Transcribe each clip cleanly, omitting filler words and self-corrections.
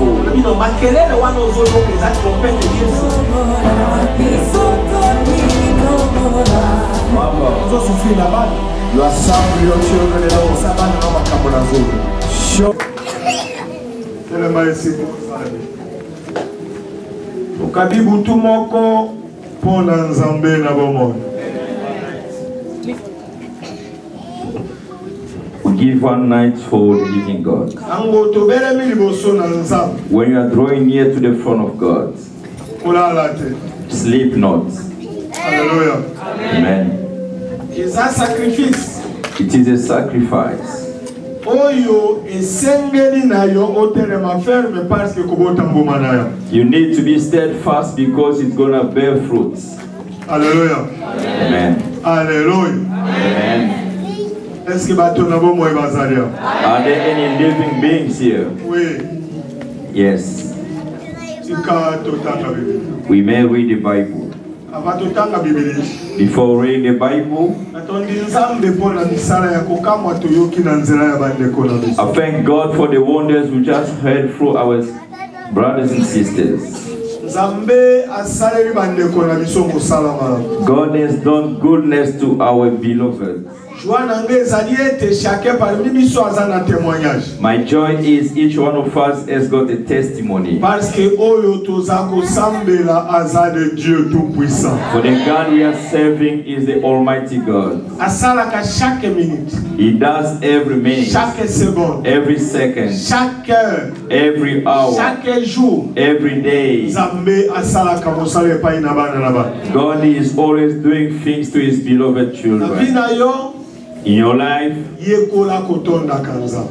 fall. You assemble your children in our Sabbath and our Kabbalah. Show. Tell them I see. Ukabibu tumoko pona nzambe na bomo. We give one night for the living God. When you are drawing near to the throne of God, sleep not. Hallelujah. Amen. It's a sacrifice. It is a sacrifice. You need to be steadfast because it's going to bear fruits. Hallelujah. Amen. Hallelujah. Amen. Are there any living beings here? Yes. We may read the Bible. Before reading the Bible, I thank God for the wonders we just heard through our brothers and sisters. God has done goodness to our beloved. My joy is each one of us has got a testimony. For the God we are serving is the Almighty God. He does every minute, every second, every hour, every day. God is always doing things to His beloved children. In your life,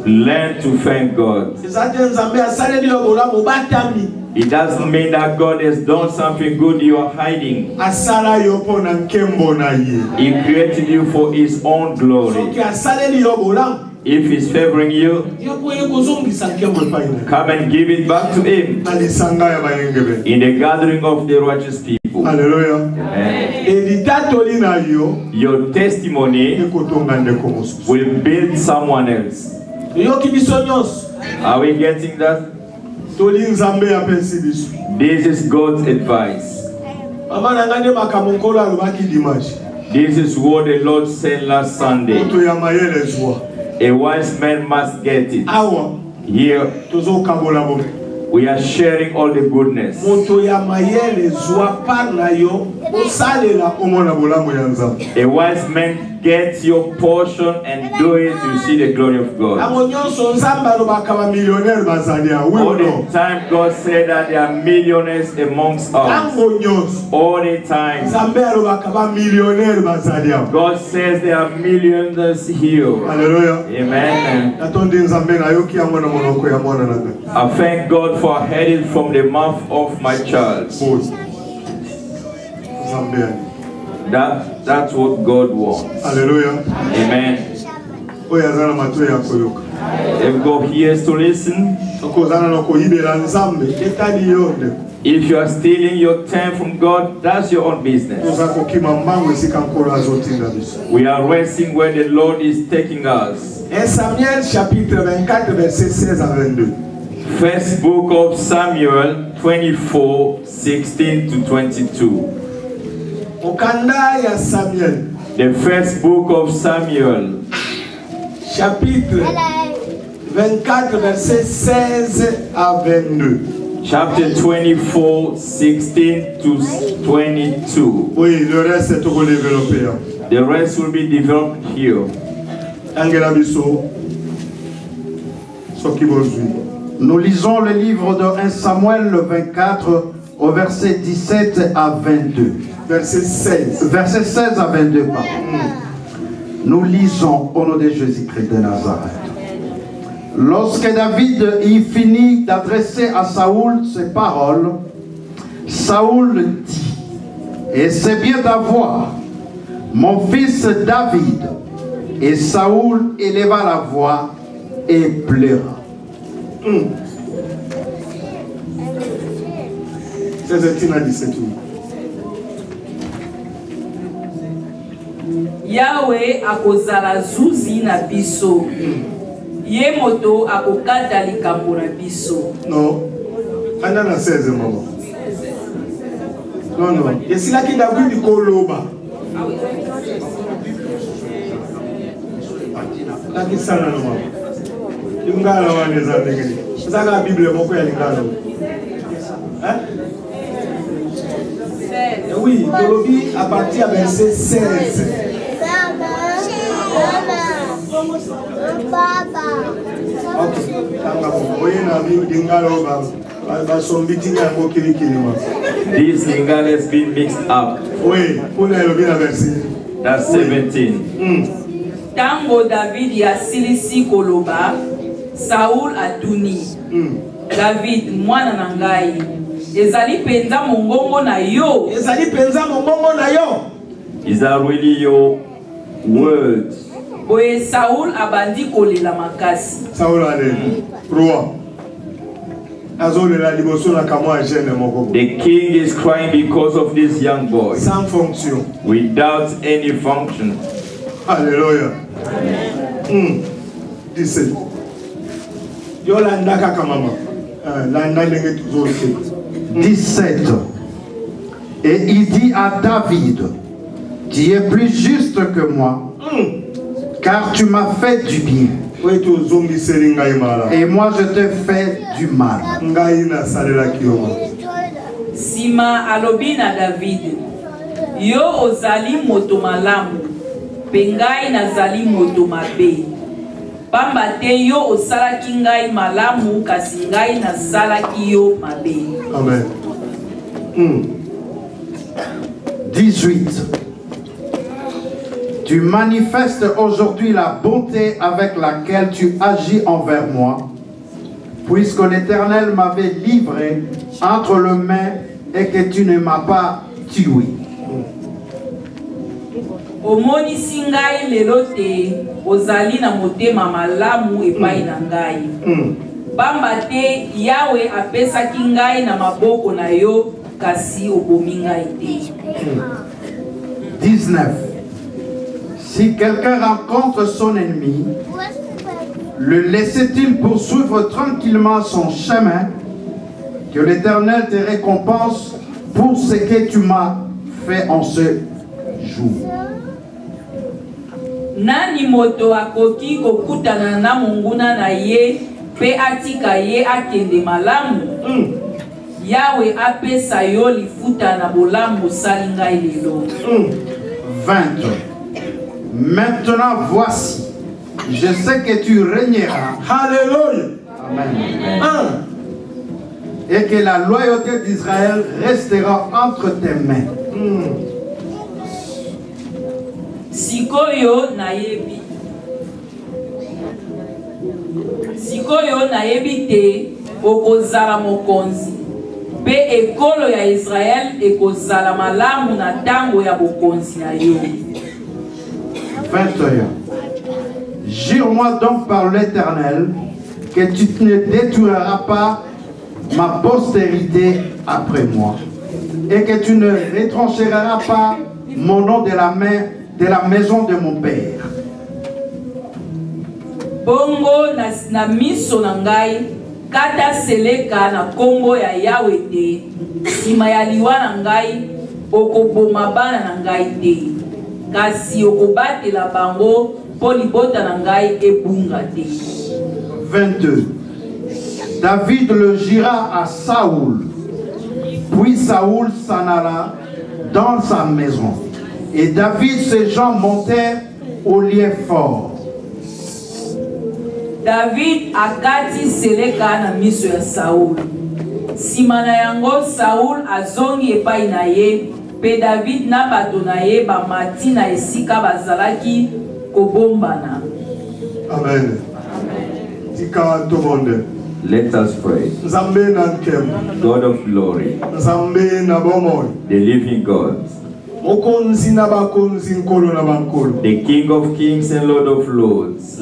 learn to thank God. It doesn't mean that God has done something good you are hiding. He created you for His own glory. If He's favoring you, come and give it back to Him in the gathering of the righteous people. Hallelujah. Your testimony will build someone else. Are we getting that? This is God's advice. This is what the Lord said last Sunday. A wise man must get it. Here, we are sharing all the goodness. A wise man gets your portion and do it to see the glory of God. All the time God said that there are millionaires amongst us. All the time God says there are millionaires here. Hallelujah. Amen. I thank God for hearing from the mouth of my child. That's what God wants. Hallelujah. Amen. If God hears to listen, if you are stealing your time from God, that's your own business. We are resting where the Lord is taking us. 1 Samuel chapitre 24 verset 16 à 22. First book of Samuel 24, 16 to 22. Okanda ya Samuel. The first book of Samuel. Chapitre 24 verset 16 à 22. Chapter 24, 16 to 22. Oui, le reste est tout développé. The rest will be developed here. Nous lisons le livre de 1 Samuel le 24 au verset 17 à 22. Verset 16. Verset 16 à 22, pardon. Nous lisons au nom de Jésus-Christ de Nazareth. Lorsque David y finit d'adresser à Saoul ces paroles, Saoul dit: et c'est bien d'avoir mon fils David. Et Saoul éleva la voix et pleura. Yahweh akozala zuzi na biso. Ye moto akokata likambo na biso. Non. Anda na 16 maman. Non, non. Et si là qui David dit Koloba. Là qui ça là maman. Ingala wane za ndegeli. Ça la Bible moko ya lingala. Hein? Oui, Tolobi à partir du verset 16. This lingala has been mixed up. That's 17. Tango David ya silisi koloba, Saul atuni. David mwana na ngai. Ezali penza mongongo na yo. Ezali penza mongongo na yo. Is that really your words? Oye Saul abandi kolela makasi. Saul ale. Roi. Azolela liboso na kamwa jeune moko. The king is crying because of this young boy. Sans fonction. Without any function. Alléluia. 17. Yo landa kaka mama. Landa lenge toujours. 17. Et il dit à David, tu es plus juste que moi, car tu m'as fait du bien. Et moi je te fais du mal. Sima alobina David, yo ozali moto malamu, pengai nazali moto mabe. Pamba te yo osalaki ngai malamu kasi ngai nasalaki yo mabe. Amen. 18. Tu manifestes aujourd'hui la bonté avec laquelle tu agis envers moi, puisque l'Éternel m'avait livré entre les mains et que tu ne m'as pas tué. Omonisi ngai lelo te ozali na motema malamu epai na ngai. Pamba te Yawe apesaki ngai na maboko na yo kasi obomi ngai te. 19. Si quelqu'un rencontre son ennemi, le laisse-t-il poursuivre tranquillement son chemin? Que l'Éternel te récompense pour ce que tu m'as fait en ce jour. Nani moto akoki kokutana na monguna na ye pe atika ye akende malamu? Yawe apesa yo lifuta na bolamu sali ngai lelo. 20. Maintenant voici, je sais que tu régneras. Alléluia. Amen. Et que la loyauté d'Israël restera entre tes mains. Sikoyo nayebi te okozala mokonzi pe ekolo ya Israël ekozala malamu na tango ya bokonzi na yo. 21. Jure-moi donc par l'Éternel que tu ne détruiras pas ma postérité après moi et que tu ne retrancheras pas mon nom de la maison de mon père. Bongo na miso na ngai kata seleka na kombo ya Yawe te, sima ya liwa na ngai okoboma bana na ngai te, kasi okobatela bango po libota na ngai ebunga te. 22. David le jura à Saoul, puis Saoul s'en alla dans sa maison. Et David, ses gens montèrent au lieu fort. David akati seleka na miso ya Saul. Sima na yango Saul azongi epai na ye, pe David na bato na ye bamati na esika bazalaki kobombana. Amen. Tika to monde. Let us pray. Nzambe na nkemu. God of glory, Nzambe na bomoi. the living God. the King of Kings and Lord of Lords.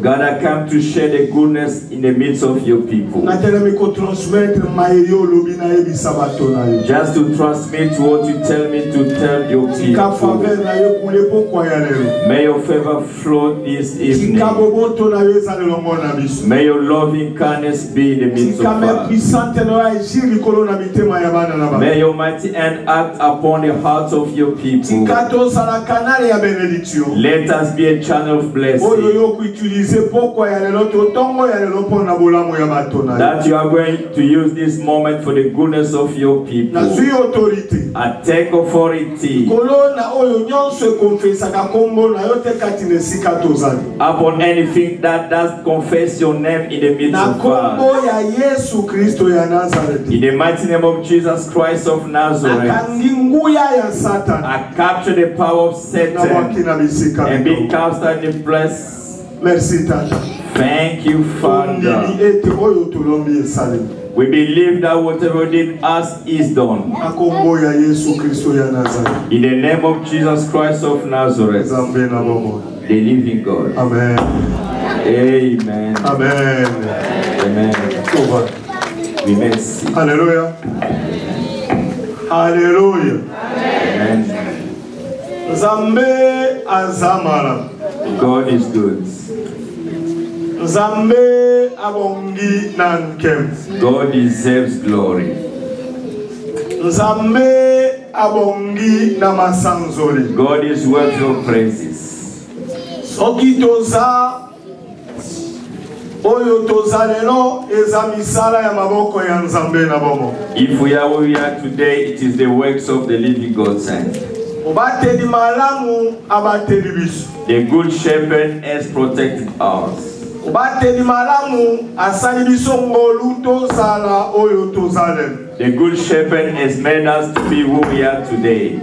God, I come to share the goodness in the midst of your people. Just to transmit what you tell me to tell your people. May your favor flow this evening. May your loving kindness be in the midst of us. May your mighty hand act upon the hearts of your people. Let us be a channel of blessing. That you are going to use this moment for the goodness of your people. I take authority upon anything that does confess your name in the midst of us. In the mighty name of Jesus Christ of Nazareth, I capture the power of Satan and be cast out in the place. Thank you, Father. We believe that whatever did ask is done. In the name of Jesus Christ of Nazareth, the living God. Amen. Amen. Amen. Amen. We may see. Hallelujah. Hallelujah. Amen. Zambe azamara. God is good. Zambe abongi nankem. God deserves glory. Zambe abongi namasanzori. God is worthy of praises. Sokitoza oyo tozalelo ezamisala ya maboko ya Nzambe na bomo. If we are where we are today, it is the works of the living God's hand. Obateli malamu abateli bisu. The good shepherd has protected us. Obateli malamu asali biso ngolu tozala oyo tozalelo. The good shepherd has made us to be who we are today.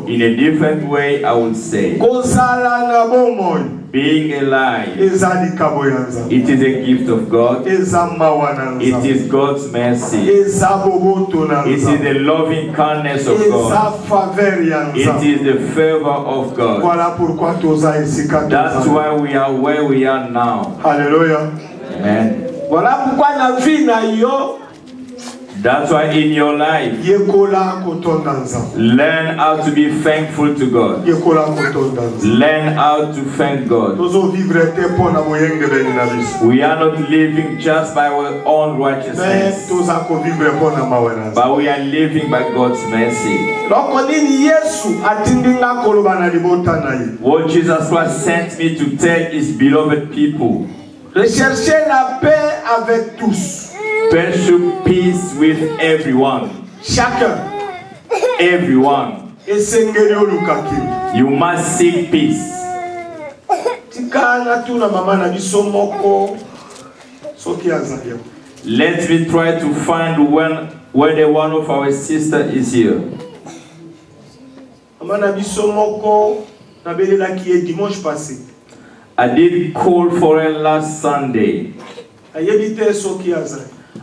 In a different way, I would say. Being alive, it is a gift of God. It is God's mercy. It is the loving kindness of God. It is the favor of God. That's why we are where we are now. Hallelujah. Amen. That's why in your life, learn how to be thankful to God. Learn how to thank God. We are not living just by our own righteousness, but we are living by God's mercy. What Jesus Christ sent me to tell his beloved people: recherchez la paix avec tous. Pursue peace with everyone. Chacun. Everyone. You must seek peace. Let me try to find whether one of our sisters is here. I did call for her last Sunday.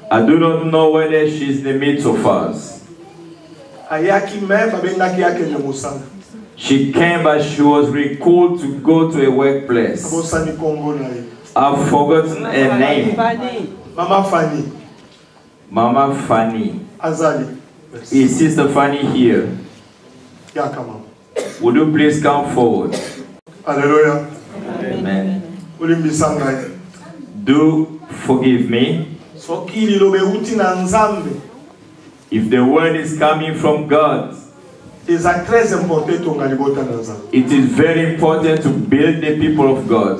I do not know whether she's in the midst of us. She came, but she was recalled to go to a workplace. I've forgotten her name. Mama Fanny. Mama Fanny. Azali. Is Sister Fanny here? Would you please come forward? Hallelujah. Amen. Do forgive me. If the word is coming from God, it is very important to build the people of God.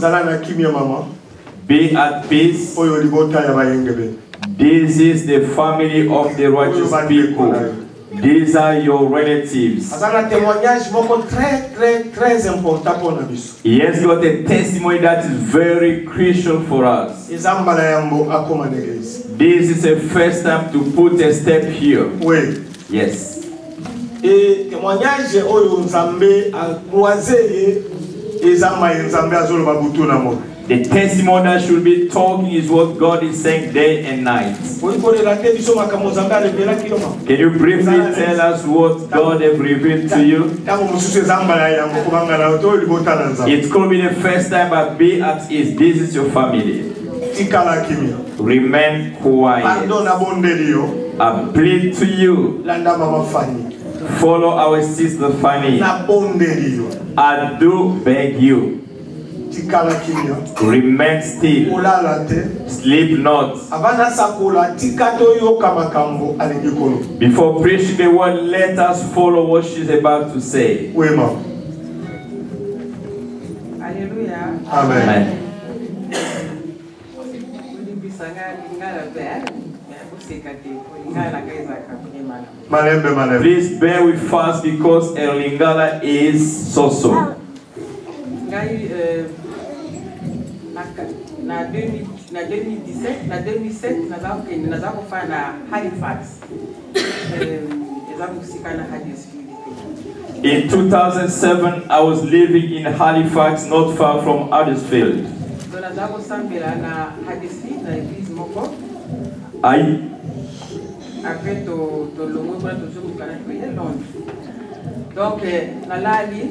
Be at peace. This is the family of the righteous people. These are your relatives. He has got a testimony that is very crucial for us. This is the first time to put a step here. Yes. The testimony that should be talking is what God is saying day and night. Can you briefly tell us what God has revealed to you? It could be the first time, but be at ease. This is your family. Remain quiet. I plead to you. Follow our sister Fanny. I do beg you. Remain still. Sleep not. Before preaching the word, let us follow what she's about to say. Hallelujah. Amen. Please bear with us because Lingala is so. Na 2017, naza kufanya Halifax. In 2007, I was living in Halifax, not far from Huddersfield. Donc, nalali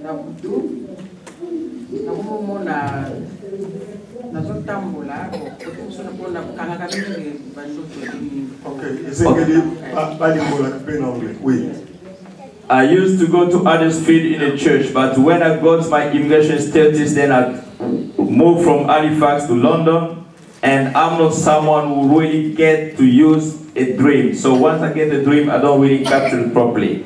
na butu na mumo na zotambola kutusona pona kanga kabili bandoto. I used to go to Huddersfield in a church, but when I got my immigration status, then I moved from Halifax to London. And I'm not someone who really get to use a dream. So once I get a dream, I don't really capture it properly.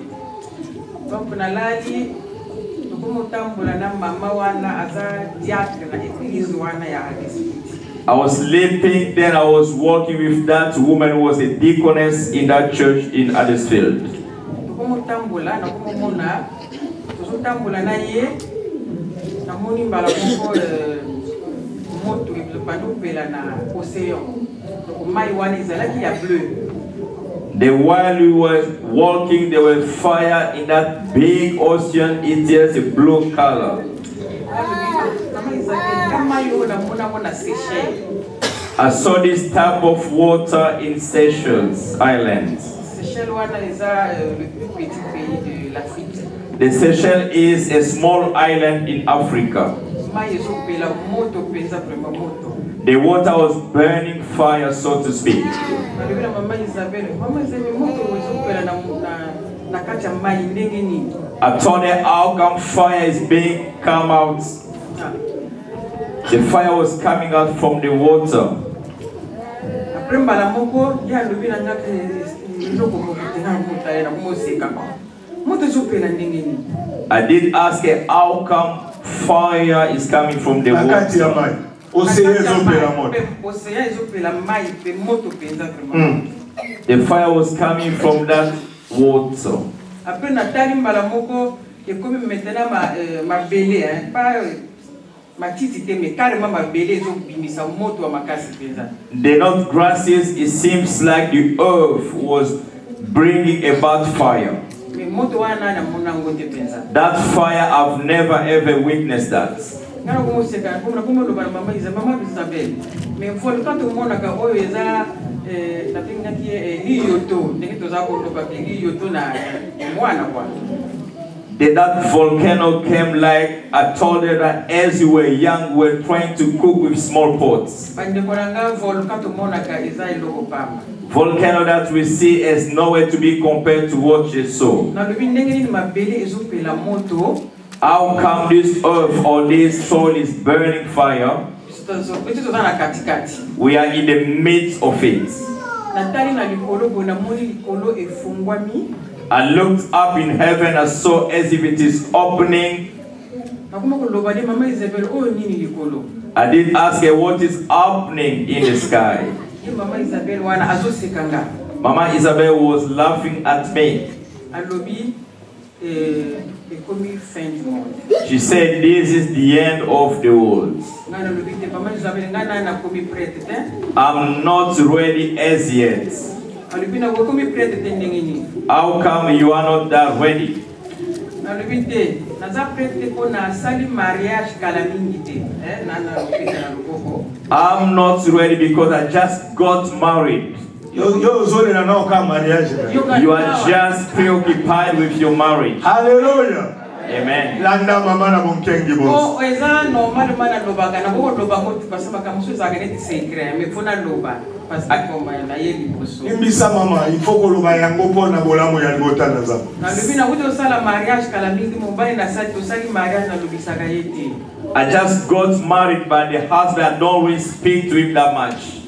I was sleeping, then I was walking with that woman who was a deaconess in that church in Huddersfield. Then while we were walking, there was fire in that big ocean. It is a blue color. I saw this type of water in Seychelles Islands. The Seychelles is a small island in Africa. The water was burning fire, so to speak. I told her how come fire is being come out. The fire was coming out from the water. I did ask her how come fire is coming from the water. The fire was coming from that water. They're not grasses, it seems like the earth was bringing about fire. That fire, I've never ever witnessed that. Then that volcano came like I told her that as you were young, we were trying to cook with small pots. Volcano that we see is nowhere to be compared to what you saw. How come this earth or this soil is burning fire? We are in the midst of it. I looked up in heaven, I saw as if it is opening. I did ask her what is happening in the sky. Mama Isabel was laughing at me. She said, this is the end of the world. I'm not ready as yet. How come you are not that ready? I'm not ready because I just got married. You are just preoccupied with your marriage. Hallelujah. Amen. Oh, eza normal mana lobaka na boko lobako tipasema kama msuza aganeti secret mais fona loba parce que comme na yeli boso. Imbisa mama, il faut que loba yango pona bolamo ya libota na za. Na lebi na kuto sala mariage kala mingi mobali na sali to sali mariage na lobisa ka yeti. I just got married, but the husband, I don't really speak to him that much.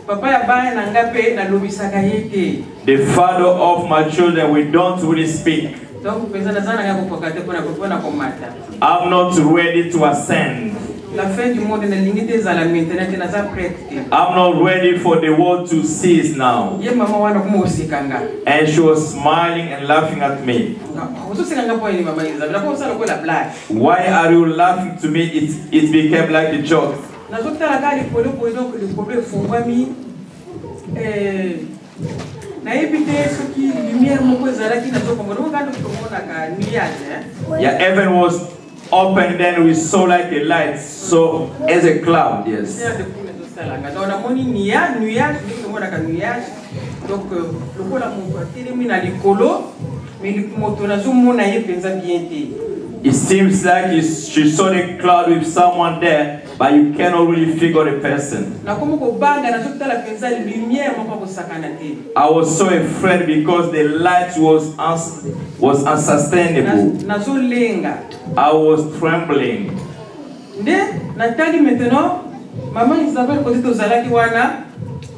Papa ya baya na ngape na lobisa ka yeti. The father of my children, we don't really speak. Donc pesa sana ngako pokate pona komata. I'm not ready to ascend. La fin du monde na limite za la maintenance na za prête. I'm not ready for the world to cease now. Ye mama wana kuma usikanga. And she was smiling and laughing at me. Why are you laughing to me? It became like a joke. Yeah, heaven was open, then we saw like a light, so as a cloud, yes. It seems like she saw the cloud with someone there, but you cannot really figure the person. I was so afraid because the light was unsustainable. I was trembling.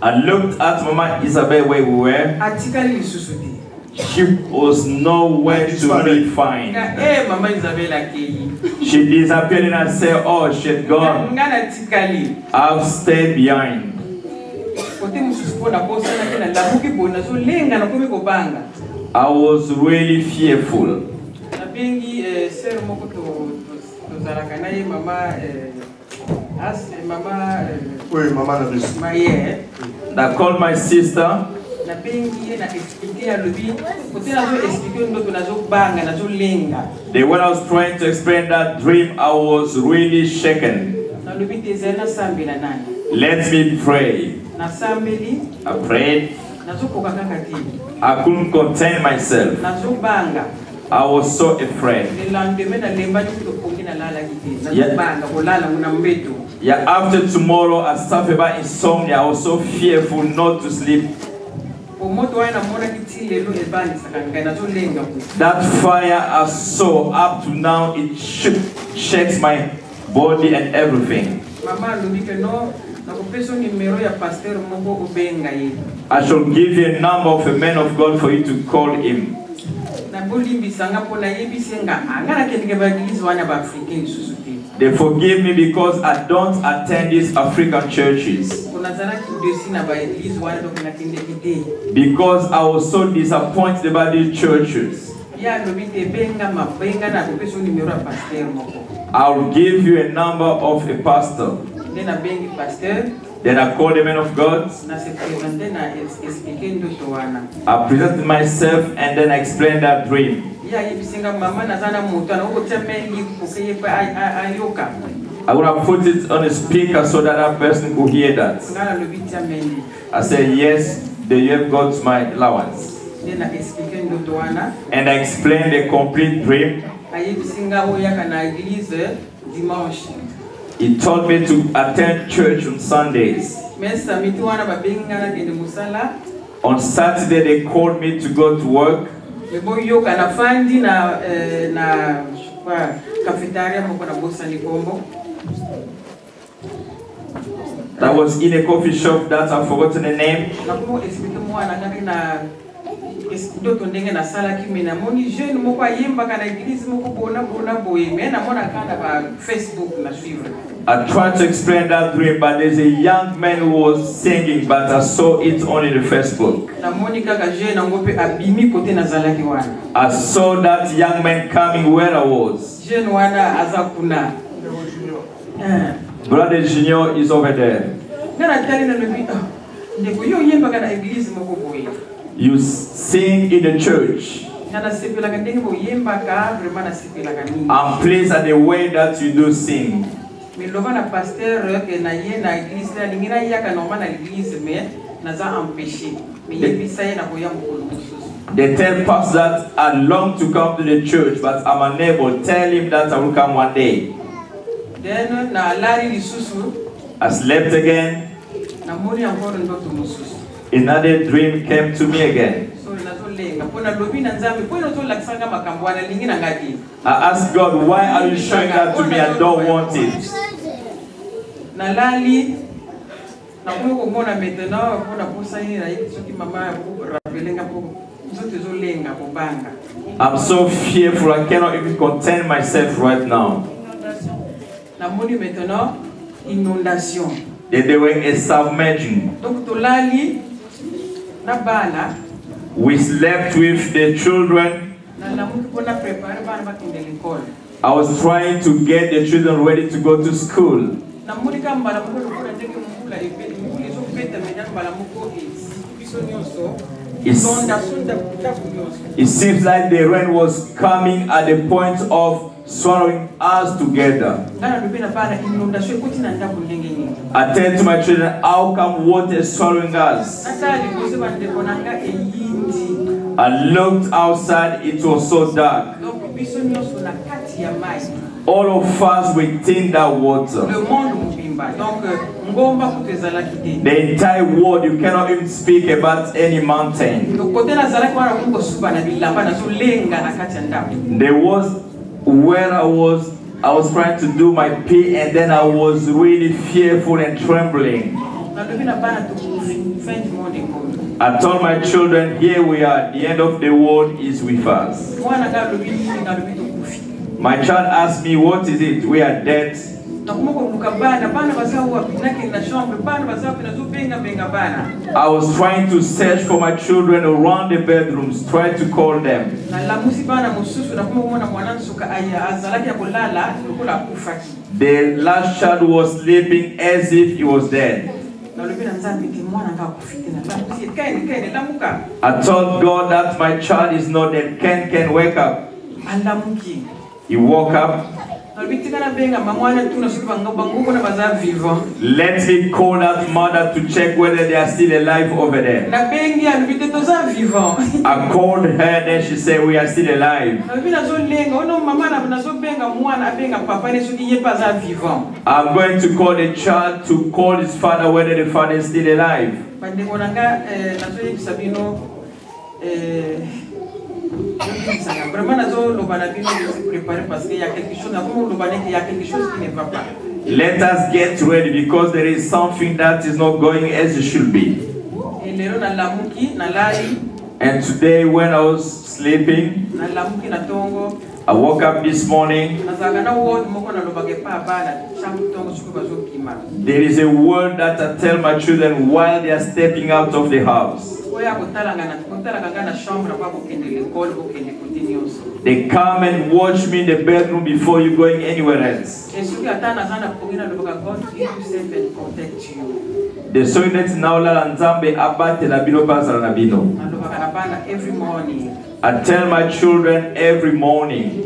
I looked at Mama Isabel where we were. She was nowhere to be found. She disappeared and I said, oh, she's gone. I've stayed behind. I was really fearful. I called my sister. When I was trying to explain that dream, I was really shaken. Let me pray. I prayed. I couldn't contain myself. I was so afraid. Yeah, after tomorrow I suffered by insomnia. I was so fearful not to sleep. That fire I saw up to now, it shakes my body and everything. I shall give you a number of a man of God for you to call him. They forgive me because I don't attend these African churches. Because I was so disappointed about these churches. I'll give you a number of a pastor. Then I called the man of God. I presented myself and then I explained that dream. I would have put it on a speaker so that that person could hear that. I said, yes, you have got my allowance. And I explained the complete dream. He told me to attend church on Sundays. On Saturday, they called me to go to work. That was in a coffee shop that I've forgotten the name. I tried to explain that dream, but there's a young man who was singing, but I saw it only on Facebook. I saw that young man coming where I was. Brother Junior is over there. You sing in the church. I'm pleased at the way that you do sing. They tell pastors that I long to come to the church, but I'm unable. Tell him that I will come one day. Then I slept again. Another dream came to me again. I asked God, why are you showing that to me? I don't want it. I'm so fearful, I cannot even contain myself right now. They're doing a submerging. We slept with the children. I was trying to get the children ready to go to school. It seems like the rain was coming at the point of swallowing us together. I tell to my children, how come water is swallowing us? I looked outside, it was so dark. All of us within that water. The entire world, you cannot even speak about any mountain. There was where I was trying to do my pee, and then I was really fearful and trembling. I told my children, here we are, the end of the world is with us. My child asked me, what is it? We are dead. I was trying to search for my children around the bedrooms, trying to call them. The last child was sleeping as if he was dead. I told God that my child is not dead. Can wake up. He woke up. Let me call that mother to check whether they are still alive over there. I called her, then she said, we are still alive. I'm going to call the child to call his father whether the father is still alive. Let us get ready because there is something that is not going as it should be. And today when I was sleeping, I woke up this morning. There is a word that I tell my children while they are stepping out of the house. They come and watch me in the bedroom before you going anywhere else. The soinet naola nzambe abate la bino bazala na bino. Every morning. I tell my children every morning.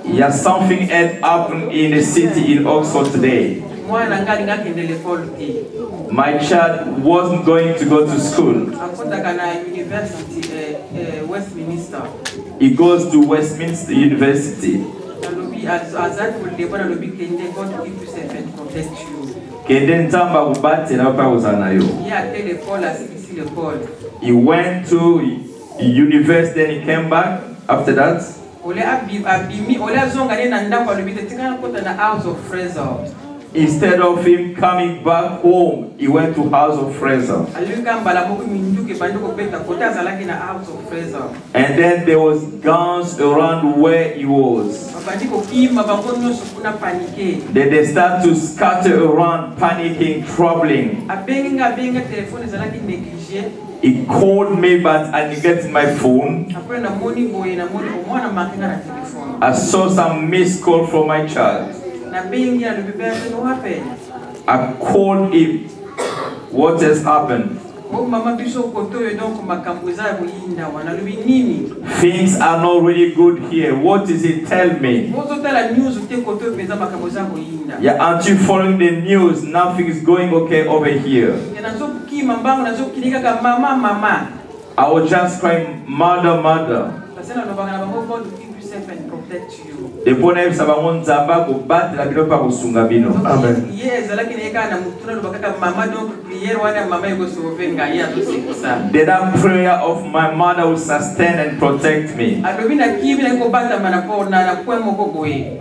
Yes, something had happened in the city in Oxford today. My child wasn't going to go to school. He goes to Westminster University. He went to university and he came back after that. Instead of him coming back home, he went to House of Fraser. And then there was guns around where he was. Then they start to scatter around, panicking, troubling. He called me, but I neglected my phone. I saw some missed call from my child. I called him. What has happened? Things are not really good here. What does it tell me? Yeah, aren't you following the news? Nothing is going okay over here. I was just crying, mother, mother. Amen. That prayer of my mother will sustain and protect me.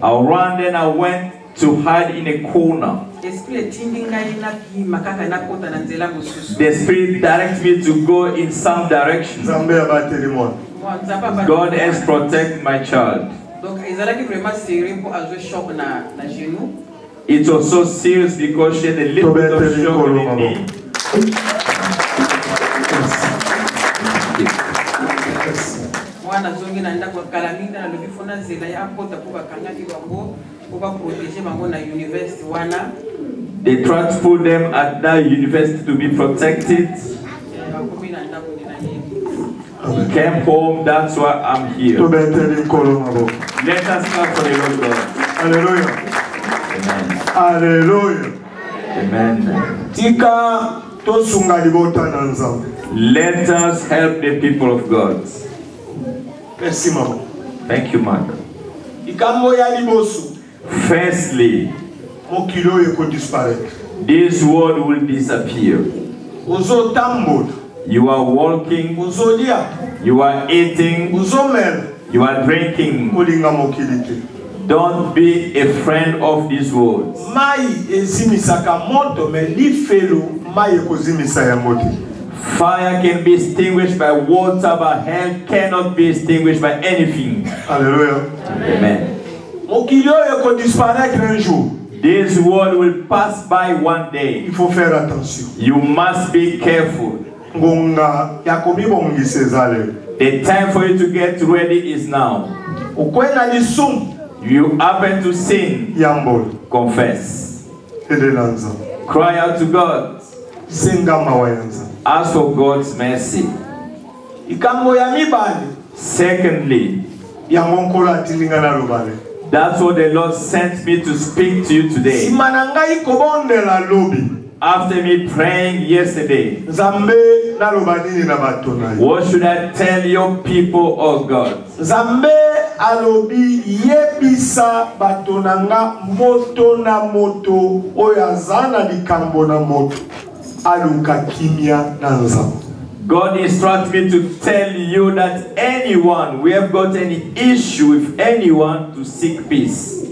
I ran and I went to hide in a corner. The Spirit directs me to go in some direction. God has protected my child. It was so serious because she had a little bit of shock in the knee. They tried to put them at that university to be protected. Came home, that's why I'm here. Let us clap for the Lord God. Hallelujah. Amen. Hallelujah. Amen. Let us help the people of God. Thank you, Mother. Firstly, this world will disappear. You are walking, you are eating, you are drinking. Don't be a friend of this world. Fire can be extinguished by water, but hell cannot be extinguished by anything. Hallelujah. Amen. This world will pass by one day. Il faut faire attention. You must be careful. The time for you to get ready is now. You happen to sin, confess. Cry out to God. Ask for God's mercy. Secondly, that's what the Lord sent me to speak to you today. After me praying yesterday, what should I tell your people, oh God? Alobi yebisa batonanga moto na moto oyazana likambo na moto aluka kimia nanza. God instructs me to tell you that anyone, we have got any issue with anyone, to seek peace.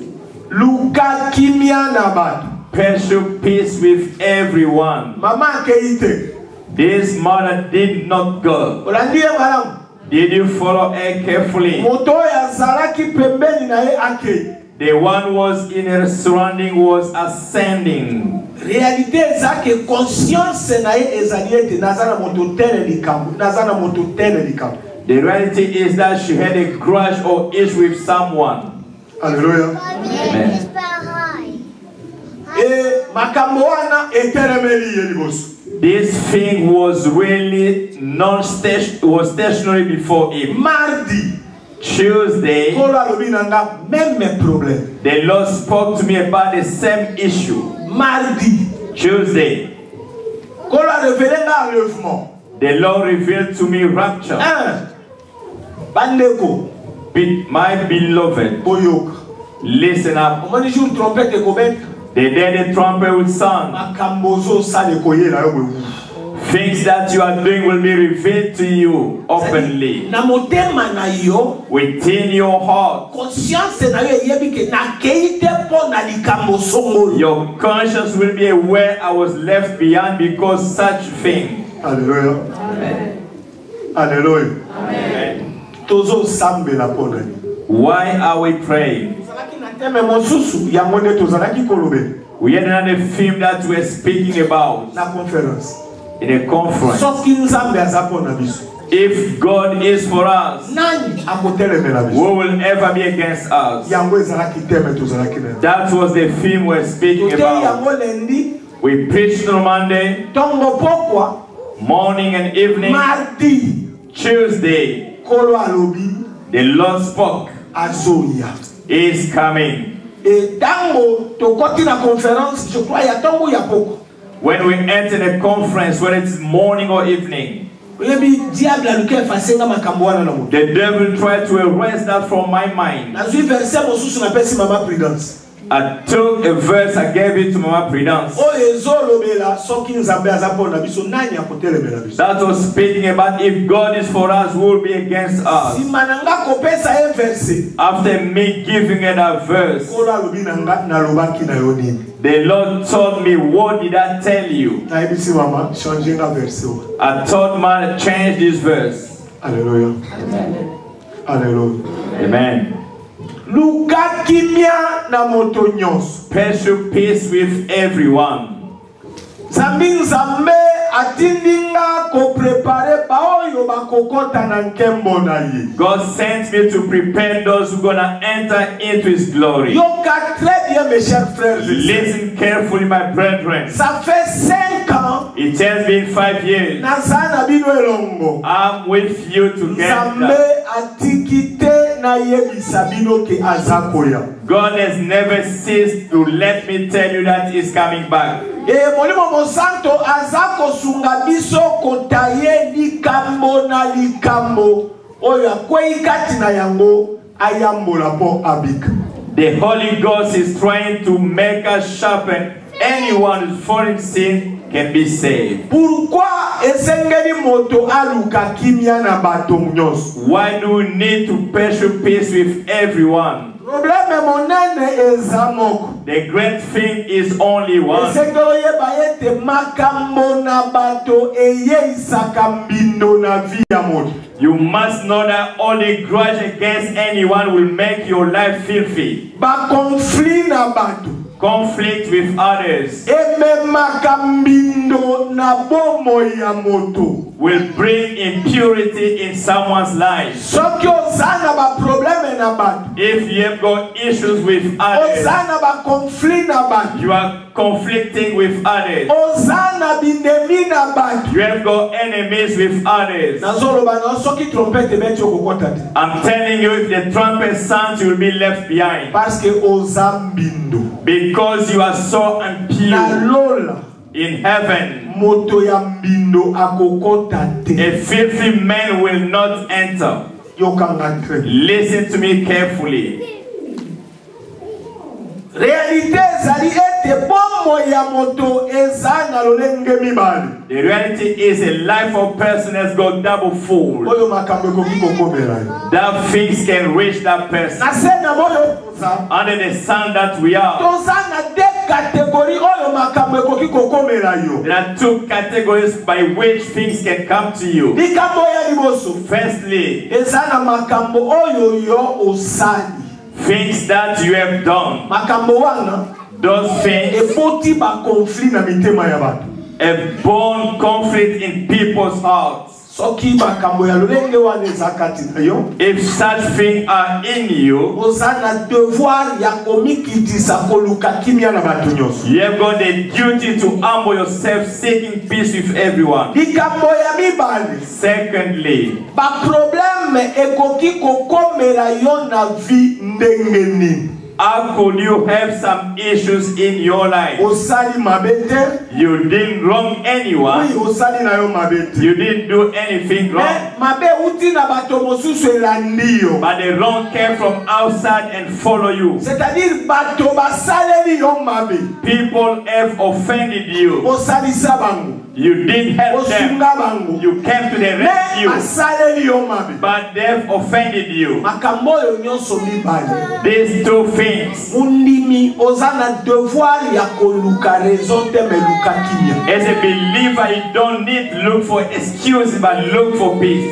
Luka kimia na batu. Pursue peace with everyone. Mama keite. This mother did not go. Did you follow her carefully? The one was in her surrounding was ascending. The reality is that she had a grudge or issue with someone. Hallelujah. Amen. This thing was really was stationary before him. Mardi, Tuesday, the Lord spoke to me about the same issue. Mardi, Tuesday, the Lord revealed to me rapture. My beloved, listen up. The day the trumpet will sound, things that you are doing will be revealed to you openly. Within your heart, your conscience will be aware I was left behind because such thing. Hallelujah. Amen. Hallelujah. Amen. Why are we praying? We had another theme that we're speaking about in a conference. If God is for us, who will ever be against us? That was the theme we're speaking about. We preached on Monday, morning and evening. Tuesday, the Lord spoke. He is coming. When we enter a conference, whether it's morning or evening, the devil tried to erase that from my mind. I took a verse, I gave it to Mama Prudence. That was speaking about if God is for us, who will be against us. After me giving it a verse, the Lord told me, what did I tell you? I told man, change this verse. Hallelujah. Amen. Hallelujah. Amen. Pursue peace with everyone. God sent me to prepare those who are gonna enter into His glory. Listen carefully, my brethren. It has been 5 years. I'm with you together. God has never ceased to let me tell you that He's coming back. The Holy Ghost is trying to make us sharpen. Anyone who's fallen in sin can be saved. Why do we need to pursue peace with everyone? The great thing is only one. You must know that only grudge against anyone will make your life filthy. Conflict with others will bring impurity in someone's life. If you have got issues with others, you are conflicting with others, you have got enemies with others. I'm telling you, if the trumpet sounds, you will be left behind. Because you are so impure in heaven, a filthy man will not enter. Listen to me carefully. The reality is a life of person has got double fold. That things can reach that person. Under the sun that we are, there are two categories by which things can come to you. Firstly, things that you have done. Those things have born conflict in people's hearts. If such things are in you, you have got the duty to humble yourself, seeking peace with everyone. Secondly, how could you have some issues in your life? You didn't wrong anyone. You didn't do anything wrong. But the wrong came from outside and follow you. People have offended you. You didn't help them. You came to the rescue. But they've offended you. These two things. As a believer, you don't need to look for excuses, but look for peace.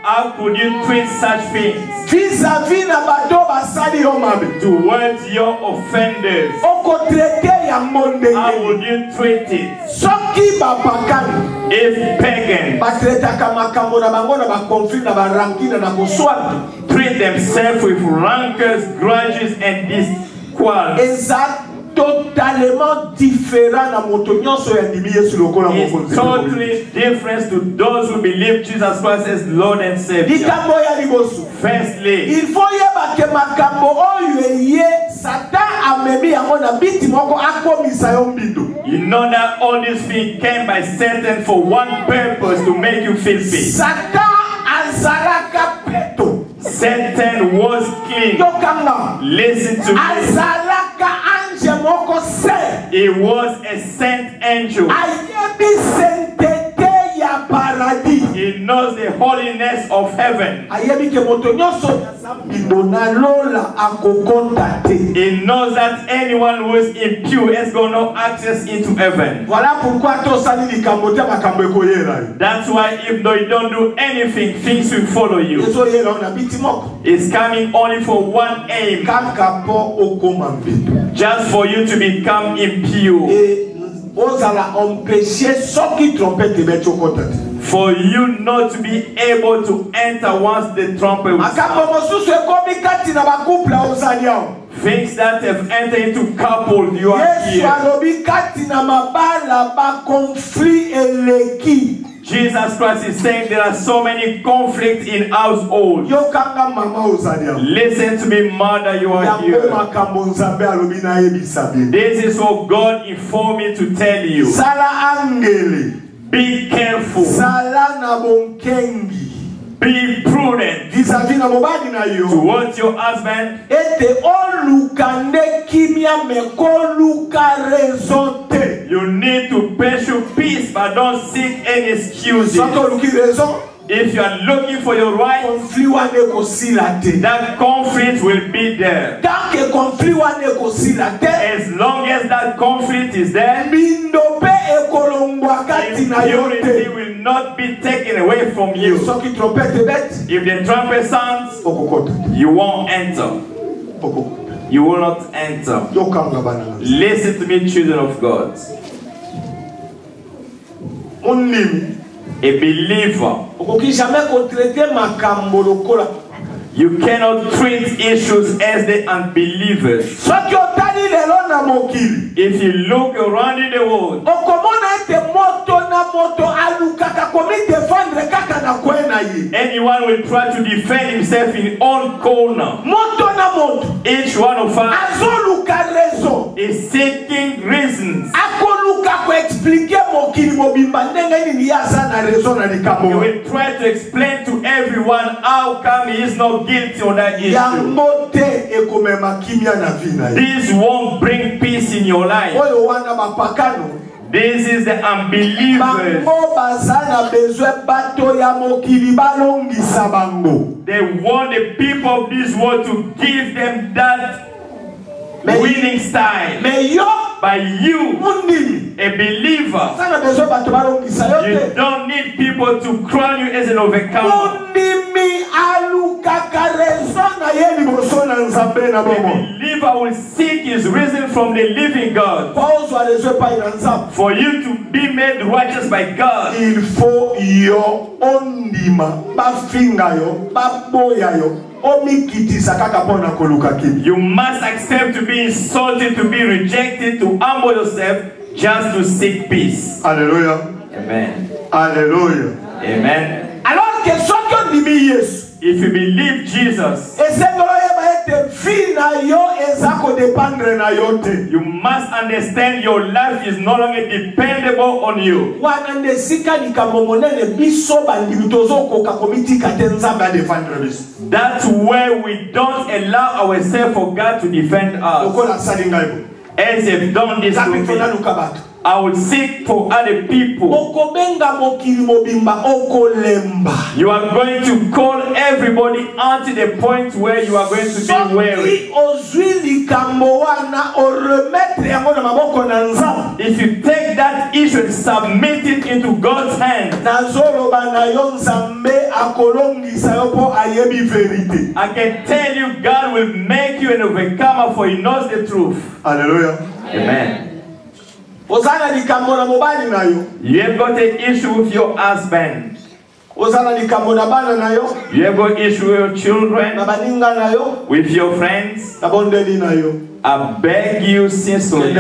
How could you treat such things towards your offenders? how would you treat it? If pagan treat themselves with rancors, grudges, and discords, totalement différent à It's totally different to those who believe Jesus Christ as Lord and Savior. Firstly, il faut que makambo oyo Satan amemi yango na biti moko akomisa yo mbindo. You know that all this thing came by Satan for one purpose, to make you feel filthy. Satan azalaka peto. Satan was clean. Listen to me. He was a sent angel. He knows the holiness of heaven. He knows that anyone who is impure has got no access into heaven. That's why if you don't do anything, things will follow you. It's coming only for one aim, just for you to become impure. For you not to be able to enter once the trumpet will sound. Things that have entered into couple, you are here. Jesus Christ is saying there are so many conflicts in households. Listen to me, mother, you are here. This is what God informed me to tell you. Be careful. Be prudent towards your husband. You need to pursue peace, but don't seek any excuses. If you are looking for your right, that conflict will be there. As long as that conflict is there, impurity will not be taken away from you. If the trumpet sounds, you won't enter. You will not enter. Listen to me, children of God. A believer, you cannot treat issues as the unbelievers. If you look around in the world, anyone will try to defend himself in his own corner. Each one of us is seeking reasons. He will try to explain to everyone how come he is not guilty on that issue. This won't bring peace in your life. This is the unbelievers. They want the people of this world to give them that winning style. By you, a believer, you don't need people to crown you as an overcomer. A believer will seek his reason from the living God. For you to be made righteous by God, you must accept to be insulted, to be rejected, to humble yourself, just to seek peace. Hallelujah. Amen. Hallelujah. Amen. If you believe Jesus, you must understand your life is no longer dependable on you. That's where we don't allow ourselves for God to defend us. As they've done this to me, I will seek for other people. You are going to call everybody unto the point where you are going to be weary. If you take that issue and submit it into God's hands, I can tell you God will make you an overcomer, for He knows the truth. Hallelujah. Amen. You have got an issue with your husband. You have got issue with your children, with your friends. I beg you sincerely,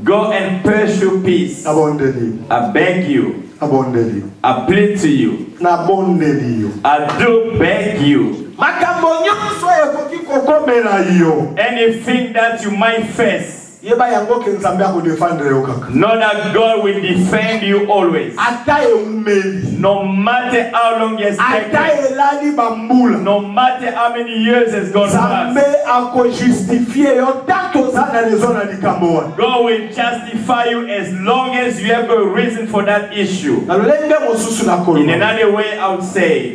go and pursue peace. I beg you. I plead to you. I do beg you. Anything that you might face, know that God will defend you always. No matter how long you expect, no matter how many years has gone past, God will justify you as long as you have a reason for that issue. In another way, I would say,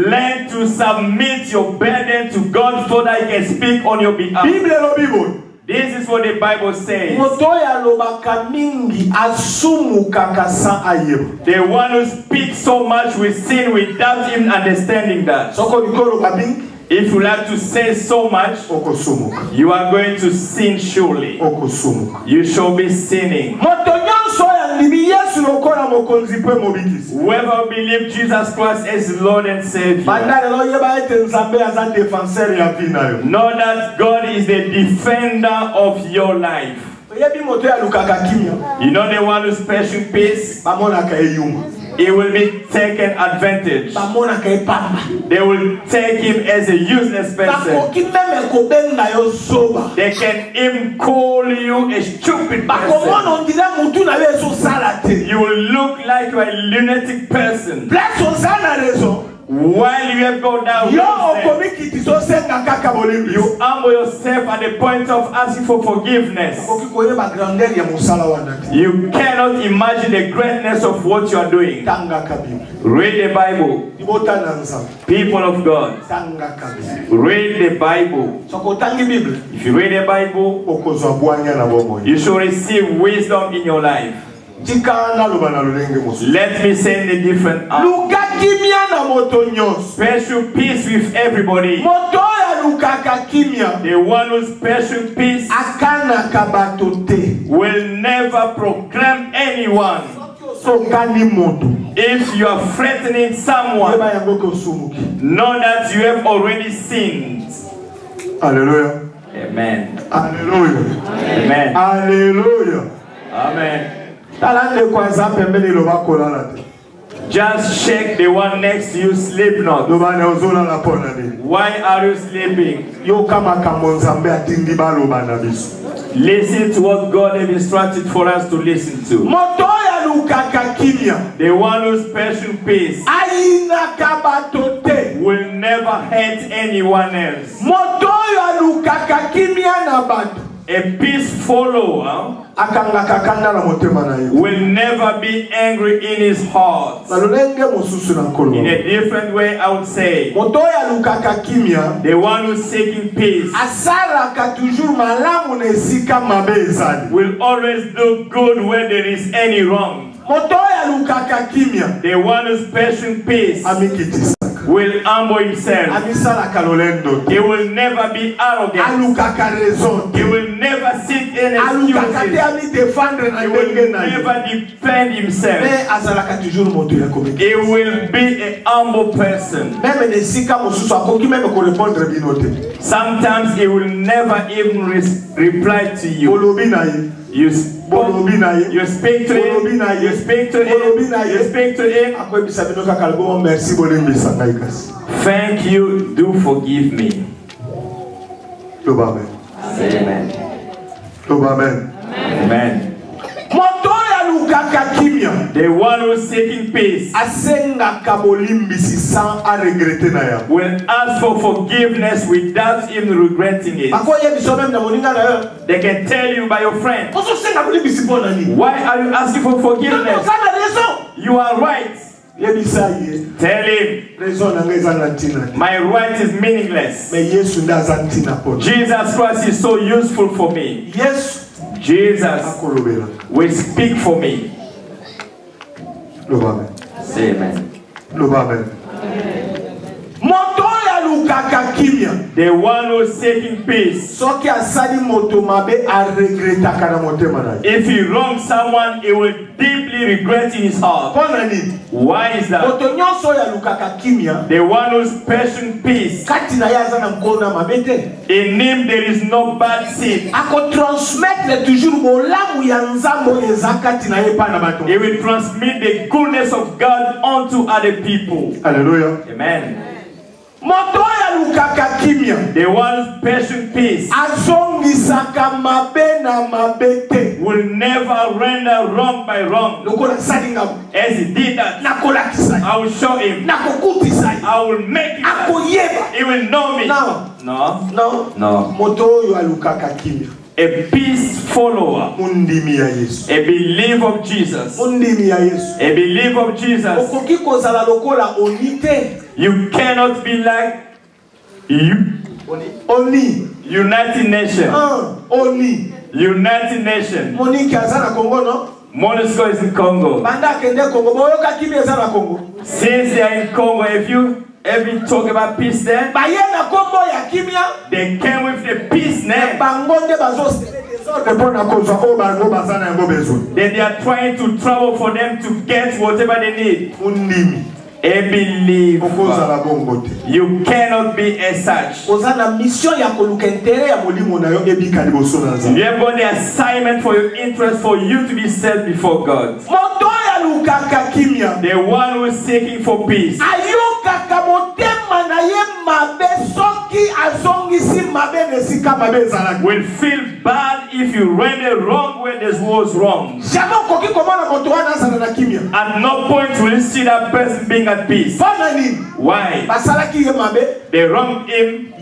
learn to submit your burden to God so that He can speak on your behalf. This is what the Bible says. The one who speaks so much will sin without even understanding that. If you like to say so much, you are going to sin surely. You shall be sinning. Whoever believes Jesus Christ as Lord and Savior, know that God is the defender of your life. You know the one who's special peace? He will be taken advantage. They will take him as a useless person. They can even call you a stupid person. You will look like you are a lunatic person. While you have gone down, you humble yourself at the point of asking for forgiveness. You cannot imagine the greatness of what you are doing. Read the Bible. People of God, read the Bible. If you read the Bible, you should receive wisdom in your life. Let me say in a different special peace with everybody. The one who's special peace will never proclaim anyone. If you are threatening someone, know that you have already sinned. Hallelujah. Amen. Hallelujah. Amen. Hallelujah. Amen. Just shake the one next to you, sleep not. Why are you sleeping? Listen to what God has instructed for us to listen to. The one who's special peace will never hurt anyone else. A peace follower will never be angry in his heart. In a different way, I would say, the one who's seeking peace will always do good where there is any wrong. The one who's passion peace will humble himself. He will never be arrogant. He will never seek any excuses. He will never defend himself. He will be a humble person. Sometimes he will never even reply to you. You speak to him, you speak to him, you speak to him. Thank you, do forgive me. Amen. Amen. Amen. Amen. The one who is seeking peace will ask for forgiveness without even regretting it. They can tell you by your friend, why are you asking for forgiveness? You are right. Tell him, my right is meaningless. Jesus Christ is so useful for me. Jesus will speak for me. Say amen. Amen. The one who is seeking peace. If he wrongs someone, he will deeply regret in his heart. Why is that? The one who is pursuing peace, in him there is no bad seed. He will transmit the goodness of God unto other people. Hallelujah. Amen. The one pursuing peace will never render wrong by wrong. As he did that, I will show him. I will make him. He will know me. No. A peace follower, a believer of Jesus, a believer of Jesus. You cannot be like only United Nations. United Nations. MONUSCO is in Congo. Since they are in Congo, if you ever talk about peace there, they came with the peace name. They are trying to travel for them to get whatever they need. A believer. You cannot be as such. You have got the assignment for your interest for you to be set before God. The one who is seeking for peace will feel bad if you render wrong when there was wrong. At no point will you see that person being at peace. Why? They wronged him.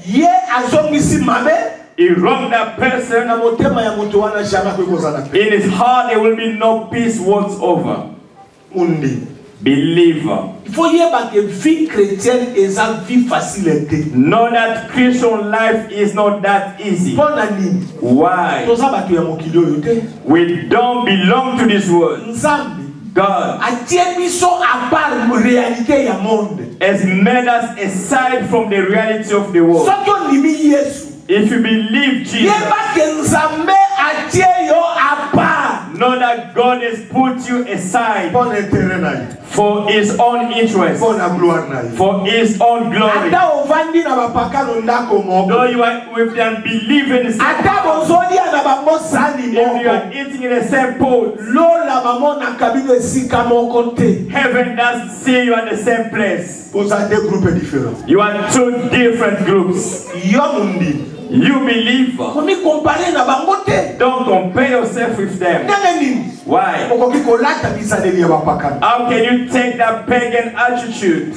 He wronged that person. In his heart there will be no peace whatsoever. Believer. Know that Christian life is not that easy. Why? We don't belong to this world. God has made us aside from the reality of the world. If you believe Jesus, know that God has put you aside for his own interest, for his own glory. Though you are with the unbelievers, if you are eating in the same pot, heaven doesn't see you at the same place. You are two different groups. You believer, don't compare yourself with them. Why? How can you take that pagan attitude?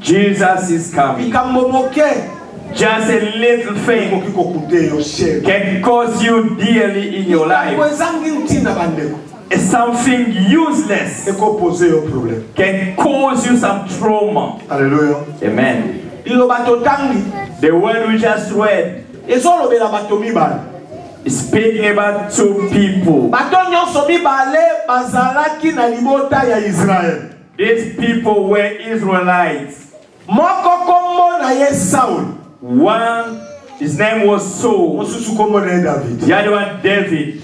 Jesus is coming. Just a little thing can cost you dearly in your life. Something useless can cause you some trauma. Hallelujah. Amen. The word we just read is speaking about two people. These people were Israelites. One, his name was Saul. The other one, David.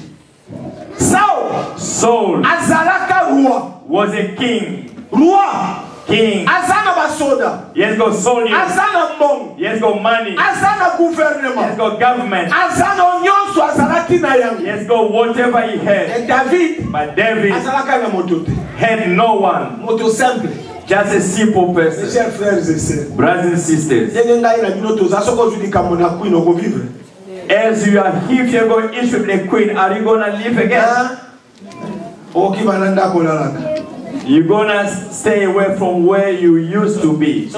Saul was a king. King. Yes, got soldiers. Yes, got money. Yes, got government. Yes, got whatever he had. But David had no one. Just a simple person. Brothers and sisters, as you are here, if you're going to eat with the queen, are you going to live again? You're gonna stay away from where you used to be.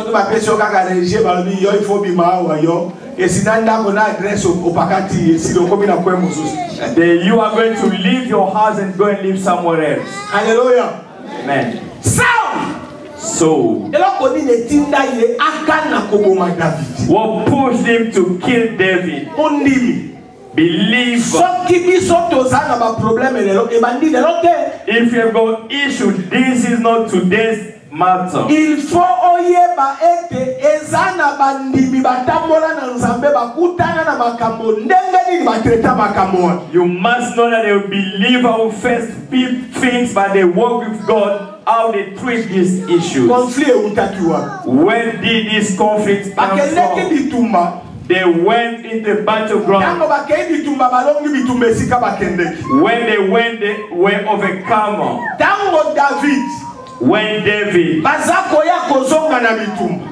Then you are going to leave your house and go and live somewhere else. Hallelujah. Amen. So, what pushed him to kill David? Believe. If you have got issue, this is not today's matter. oyeba ete ezana bandimi batambola na nzambe bakutana na makambo ndenge nini batreta makambo. You must know that they believe who first things, but they work with God. How they treat these issues. When did this conflict come from? They went in the battleground. When they went, they were overcome. When David,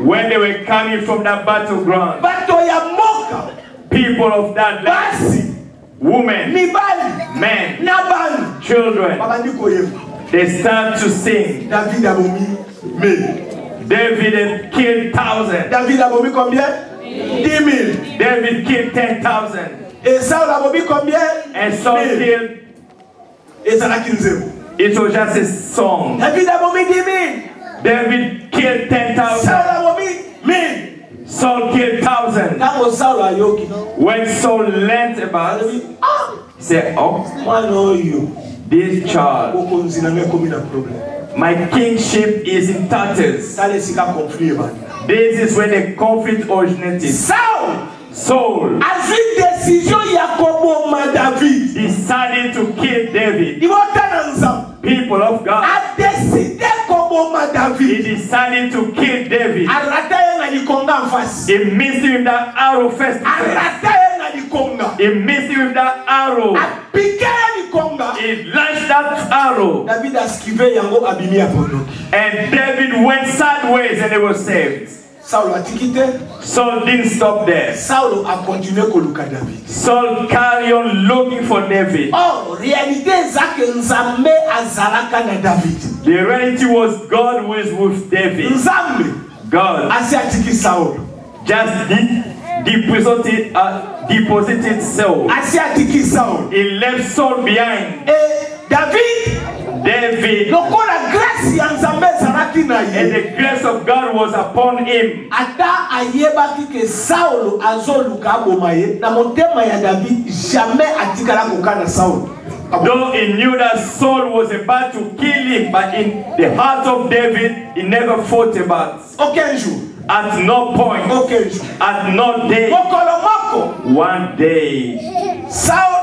when they were coming from that battleground, people of that land, women, men, children, they start to sing. David killed 1,000. David a commis combien? 10,000. David killed 10,000. Et Saul a commis combien? And Saul killed. Et ça n'a qu'une zéro. It was just a song. David a commis 10,000. David killed 10,000. Saul a commis 1,000. Saul killed 1,000. When Saul learned about it, he said, "Oh, this child, my kingship is in tatters." This is when the conflict originated. Saul decided to kill David. People of God, he decided to kill David. He missed him with that arrow first. He missed him with that arrow. He launched that arrow. And David went sideways and he was saved. Saul didn't stop there. Saul carried on looking for David. The reality was God was with David. God just deposited Saul. He left Saul behind. David, and the grace of God was upon him. Though he knew that Saul was about to kill him, but in the heart of David, he never fought about. At no point, at no day, one day, Saul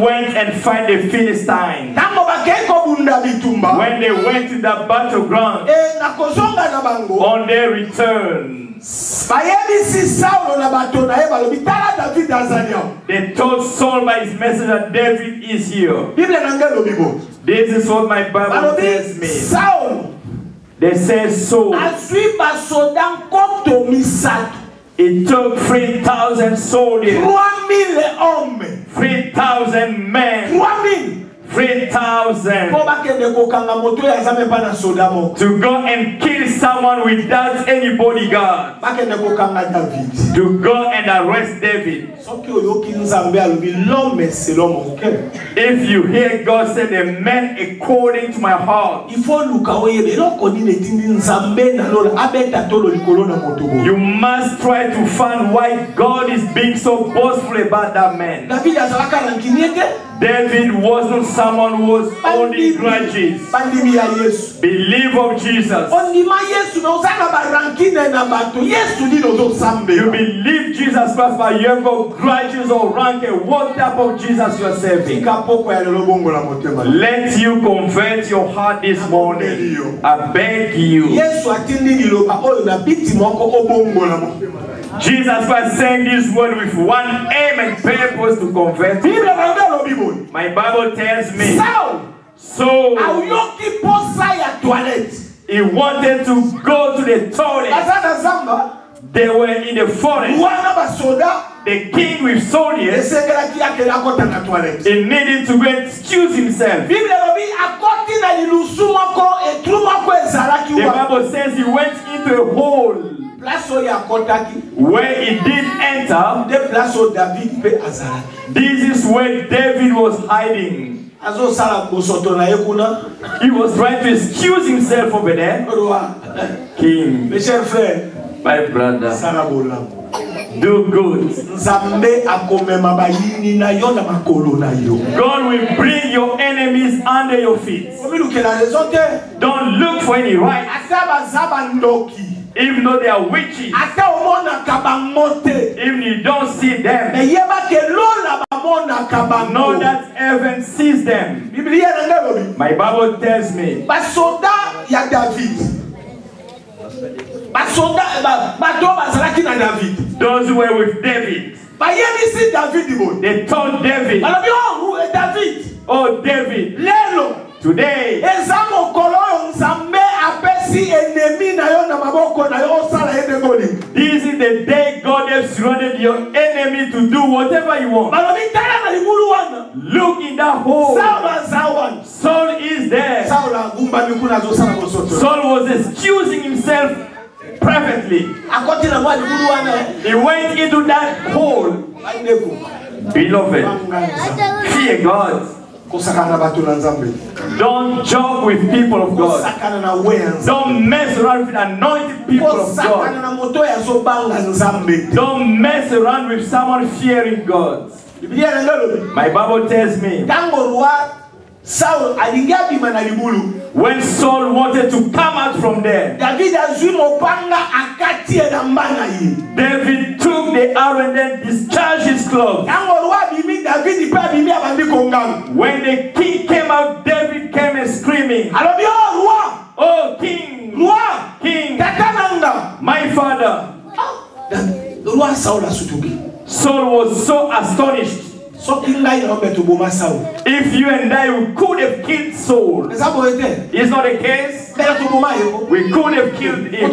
went and found the Philistines. When they went to the battleground, on their return, they told Saul by his message that David is here. This is what my Bible tells me. They say Saul, it took 3,000 soldiers, 3,000 men, 3,000 to go and kill someone without any bodyguard, to go and arrest David. If you hear God say the men according to my heart, you must try to find why God is being so boastful about that man. David wasn't someone who was holding grudges. Believe of Jesus. You believe Jesus Christ, but you have got grudges or rank. What type of Jesus you are serving? Let you convert your heart this morning. I beg you. Jesus Christ saying this word with one aim and purpose to convert you. My Bible tells me. So he wanted to go to the toilet. They were in the forest. The king with soldiers, he needed to go and excuse himself. The Bible says he went into a hole where he did enter. This is where David was hiding. He was trying to excuse himself over there. King, my brother, Do good. God will bring your enemies under your feet. Don't look for any right. Even though they are witches, even you don't see them, know that heaven sees them. My Bible tells me, those who were with David, they told David, oh David, today this is the day God has surrounded your enemy to do whatever you want. Look in that hole. Saul is there. Saul was excusing himself privately. He went into that hole. Beloved, fear God. Don't joke with people of God. Don't mess around with anointed people of God. Don't mess around with someone fearing God. My Bible tells me, when Saul wanted to come out from there, David took the arrow and then discharged his clothes. When the king came out, David came and screaming, oh king, king, my father. Saul was so astonished. If you and I could have killed Saul, it's not the case. We could have killed him.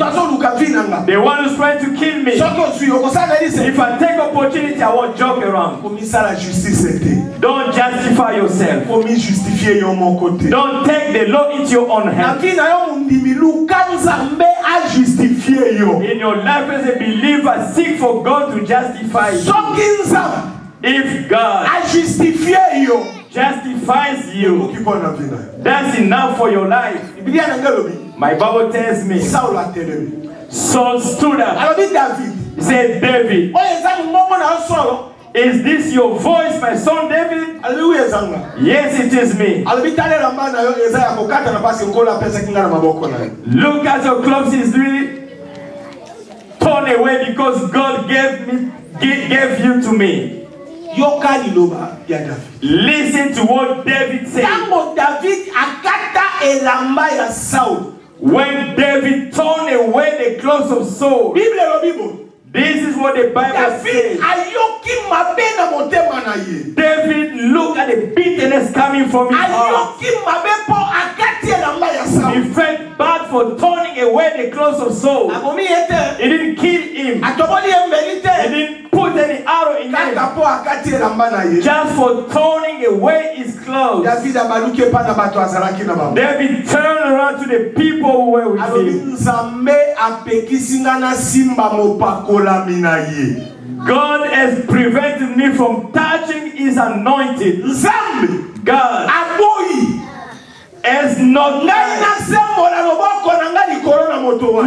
The one who's trying to kill me. If I take opportunity, I won't joke around. Don't justify yourself. Don't take the law into your own hands. In your life as a believer, seek for God to justify you. If God justifies you, that's enough for your life. My Bible tells me, Saul stood up. He said, David, is this your voice, my son David? Yes, it is me. Look at your clothes, it's really torn away because God gave you to me. Listen to what David said. When David torn away the clothes of Saul, this is what the Bible says. David looked at the bitterness coming from his heart. He felt bad for turning away the clothes of Saul. He didn't kill him. He didn't put any arrow in him. Just for turning away his clothes. David turned around to the people who were with him. God has prevented me from touching his anointed. God has not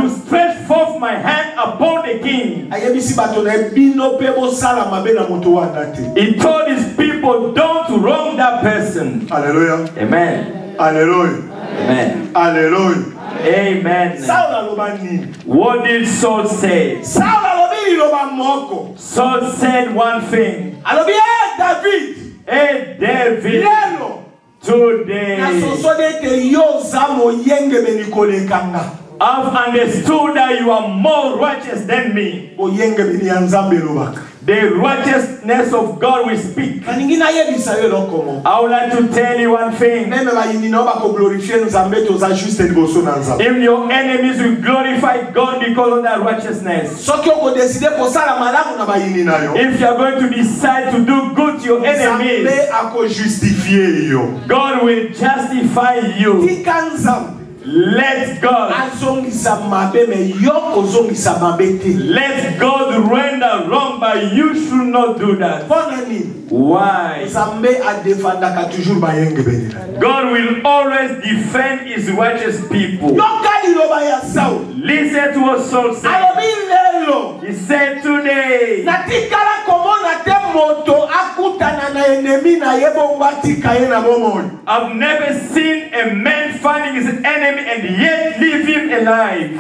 to stretch forth my hand upon the king. He told his people, don't wrong that person. Hallelujah. Amen. Hallelujah. Amen. Hallelujah. Amen. What did Saul say? Saul said one thing. Hey David, today I've understood that you are more righteous than me. The righteousness of God will speak. I would like to tell you one thing. If your enemies will glorify God because of that righteousness, if you are going to decide to do good to your enemies, God will justify you. Let God render wrong, but you should not do that. Why? God will always defend his righteous people. Listen to what Saul said. He said today, natikala komona te moto akutana na enemi na yebo mbatika ye na bomoi. I've never seen a man finding his enemy and yet leave him alive.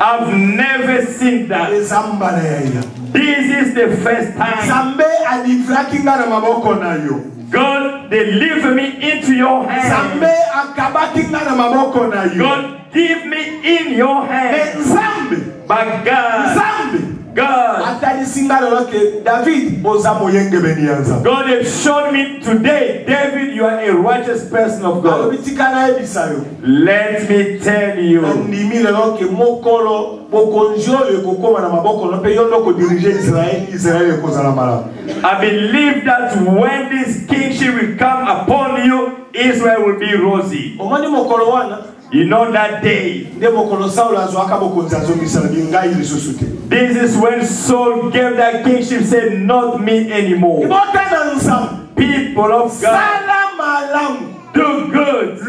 I've never seen that. This is the first time. God deliver me into your hands. God give me in your hands. But God has shown me today, David, you are a righteous person of God. Let me tell you, I believe that when this kingship will come upon you, Israel will be rosy. You know that day. This is when Saul gave that kingship, said, not me anymore. People of God, do good.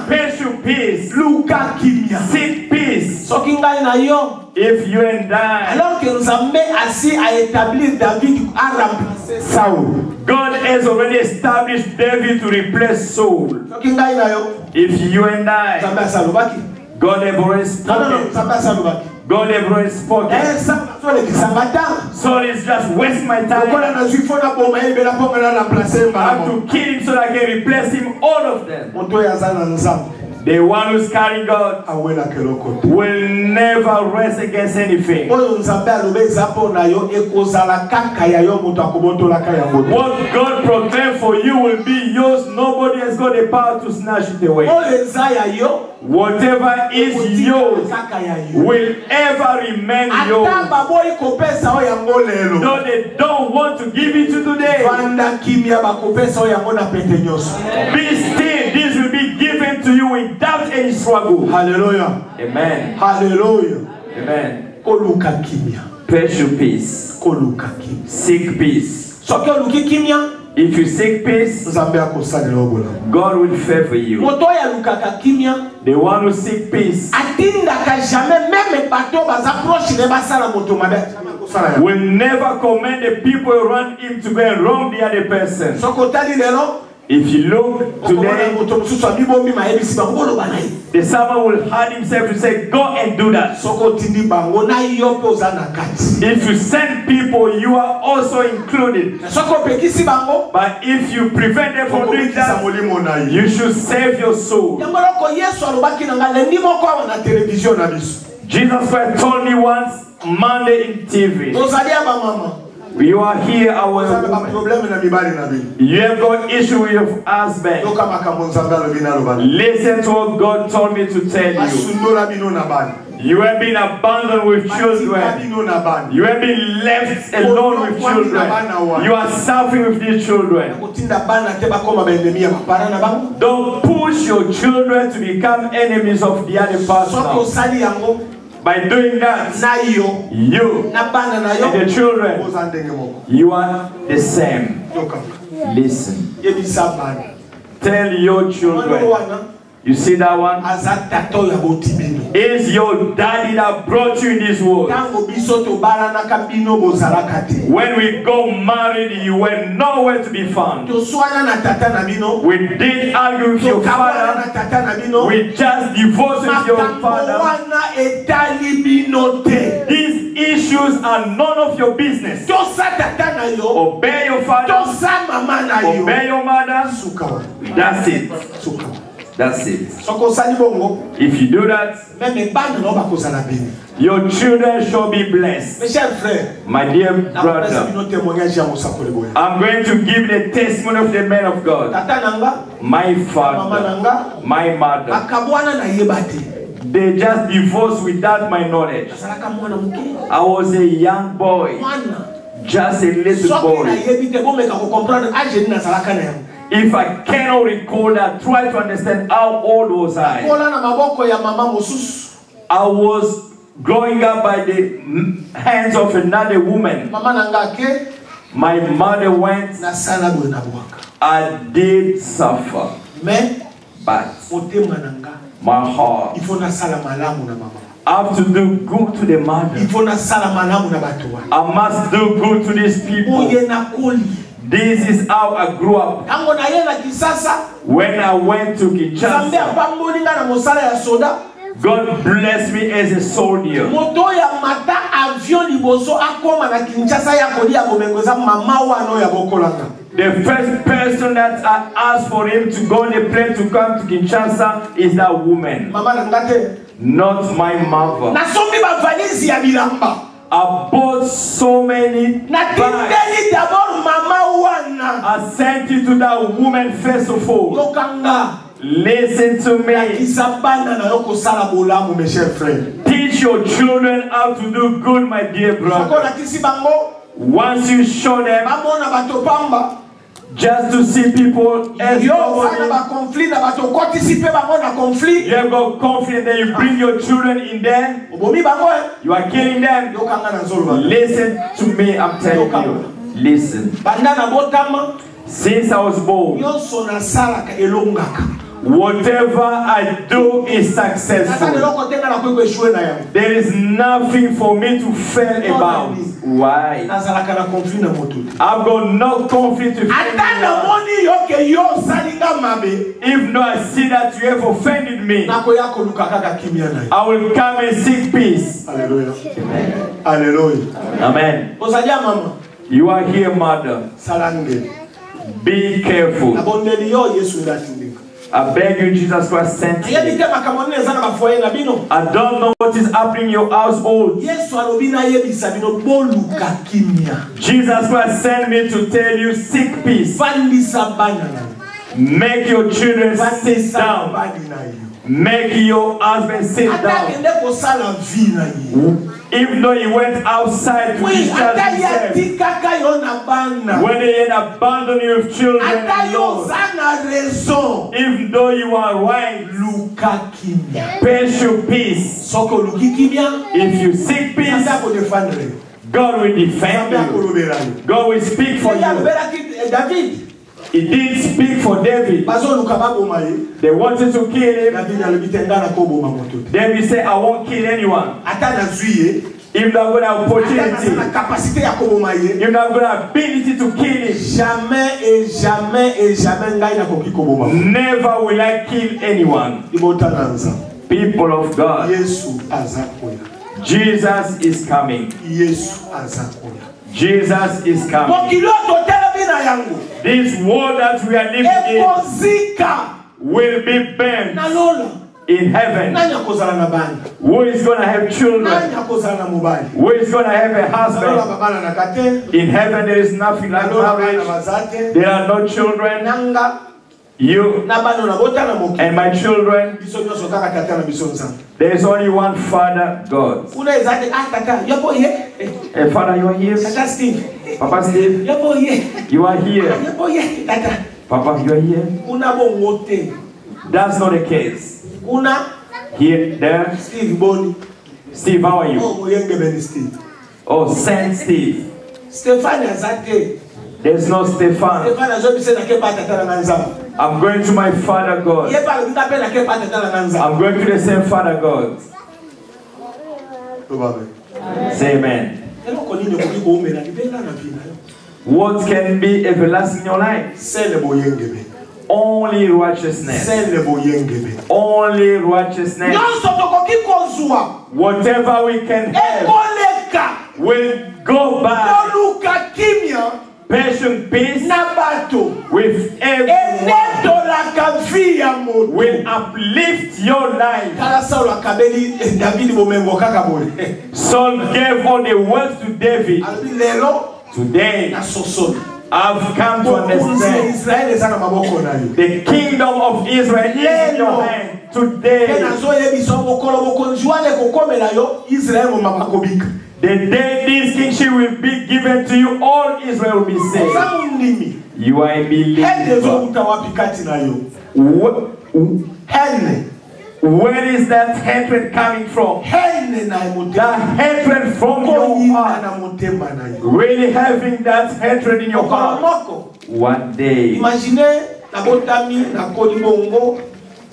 Pursue peace. Seek peace. If you and I, God has already established David to replace Saul. If you and I, God has already spoken. God has already spoken. Saul is just wasting my time. I have to kill him so that I can replace him, all of them. The one who's carrying God will never rest against anything. What God proclaimed for you will be yours. Nobody has got the power to snatch it away. Whatever is yours will ever remain yours. Though they don't want to give it to today, be still. This will be given to you without any struggle. Hallelujah. Amen. Hallelujah. Amen. Pursue peace. Seek peace. If you seek peace, God will favor you. The one who seeks peace will never command the people around him to go and wrong the other person. If you look today, the servant will hide himself to say, go and do that. If you send people, you are also included. But if you prevent them from doing that, you should save your soul. Jesus Christ told me once, Monday in TV, you are here, our woman. You have got issue with your husband. Listen to what God told me to tell you. You have been abandoned with children. You have been left alone with children. You are suffering with these children. Don't push your children to become enemies of the other person. By doing that, you and the children, you are the same. Listen. Tell your children. You see that one? Is your daddy that brought you in this world. When we got married, you were nowhere to be found. We didn't argue with your father. We just divorced with your father. These issues are none of your business. Obey your father. Obey your mother. That's it. That's it. If you do that, your children shall be blessed. My dear brother, I'm going to give the testimony of the man of God. My father, my mother, they just divorced without my knowledge. I was a young boy, just a little boy. If I cannot recall that, try to understand how old was I. I was growing up by the hands of another woman. My mother went. I did suffer. But my heart I have to do good to the mother. I must do good to these people. This is how I grew up. When I went to Kinshasa, God blessed me as a soldier. The first person that I asked for him to go on the plane to come to Kinshasa is that woman. Not my mother. I bought so many bags. I sent it to that woman first of all. Listen to me. Teach your children how to do good, my dear brother. Once you show them, just to see people as you have got conflict, then you bring your children in there, you are killing them. Listen to me, I'm telling you. Listen. Since I was born, whatever I do is successful. There is nothing for me to fail about. Why? I've got no conflict with anyone. If not, I see that you have offended me, I will come and seek peace. Hallelujah. Hallelujah. Amen. You are here, mother. Be careful. I beg you, Jesus Christ sent me. I don't know what is happening in your household. Jesus Christ sent me to tell you, seek peace. Make your children sit down. Make your husband sit down. Even though he went outside to discharge himself, when they had abandoned you with children, Lord, even though you are right, pursue peace. If you seek peace, God will defend you. God will speak for you. He did speak for David. They wanted to kill him. David said, I won't kill anyone. If not got an opportunity, if not got an ability to kill him, never will I kill anyone. People of God, Jesus is coming. Jesus is coming. This world that we are living in will be burned in heaven. Who is going to have children? Who is going to have a husband? In heaven there is nothing like marriage. There are no children. You and my children, there is only one Father, God. Hey, Father, you are here. Papa Steve, you are here. Papa, you are here. That's not the case. Here, there. Steve, how are you? Oh, Saint Steve. There's no Stefan. I'm going to my Father God. I'm going to the same Father God. Say amen. What can be everlasting in your life? Only righteousness. Only righteousness. Whatever we can have will go back. Patient peace with everyone will uplift your life. Saul gave all the wealth to David. Today, I've come to understand the kingdom of Israel is in your hand. Today, the day this kingship will be given to you, all Israel will be saved. You are a believer. Where is that hatred coming from? That hatred from your heart. Really having that hatred in your heart. One day,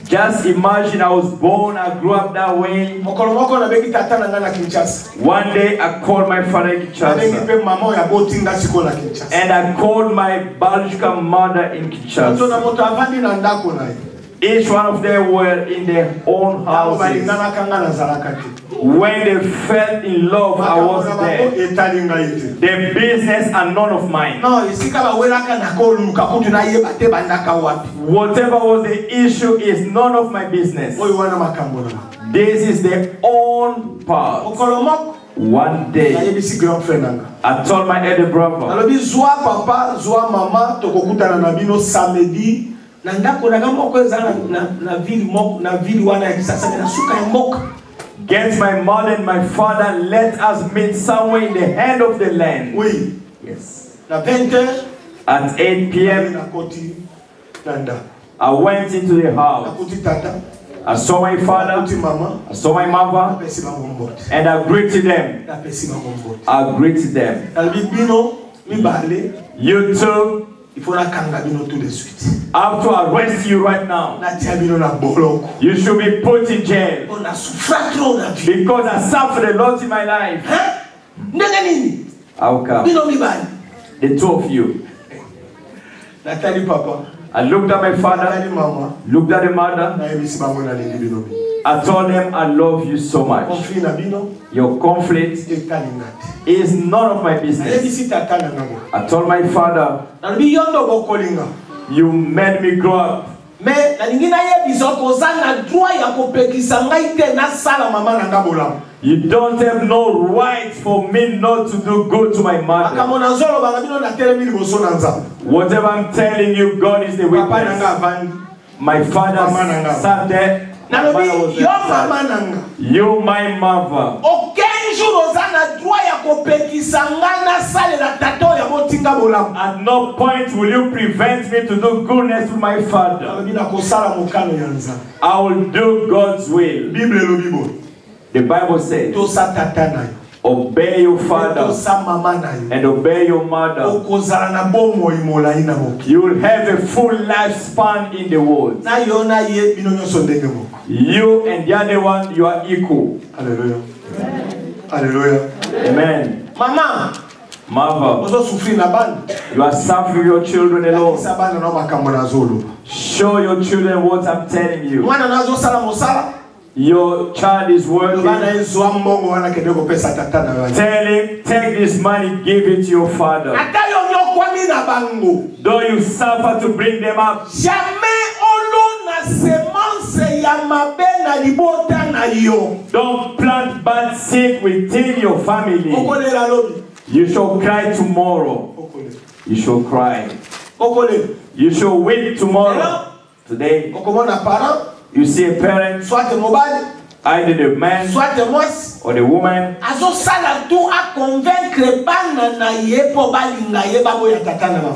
Just imagine I was born, I grew up that way. One day I called my father in Kinshasa. And I called my biological mother in Kinshasa. Each one of them were in their own houses. When they fell in love, I was there. Their business and none of mine. Whatever was the issue is none of my business. This is their own part. One day, I told my elder brother, get my mother and my father, let us meet somewhere in the end of the land. Yes. At 8 p.m., I went into the house. I saw my father, I saw my mother, and I greeted them. I greeted them. You too. I have to arrest you right now. You should be put in jail. Because I suffered a lot in my life. How come? The two of you. I looked at my father, looked at the mother. I told them I love you so much. Your conflict is none of my business. I told my father, you made me grow up. You don't have no right for me not to do good to my mother. Whatever I'm telling you, God is the witness. My father sat there. You, my mother. At no point will you prevent me to do goodness to my father. I will do God's will. The Bible says, obey your father and obey your mother. You will have a full lifespan in the world. You and the other one, you are equal. Hallelujah. Hallelujah. Amen. Mama. Mother, you are suffering your children alone. Show your children what I'm telling you. Your child is working. Tell him, take this money, give it to your father. Though you suffer to bring them up, don't plant bad seed within your family. You shall cry tomorrow. You shall cry. You shall weep tomorrow. Today, you see a parent, either the man or the woman,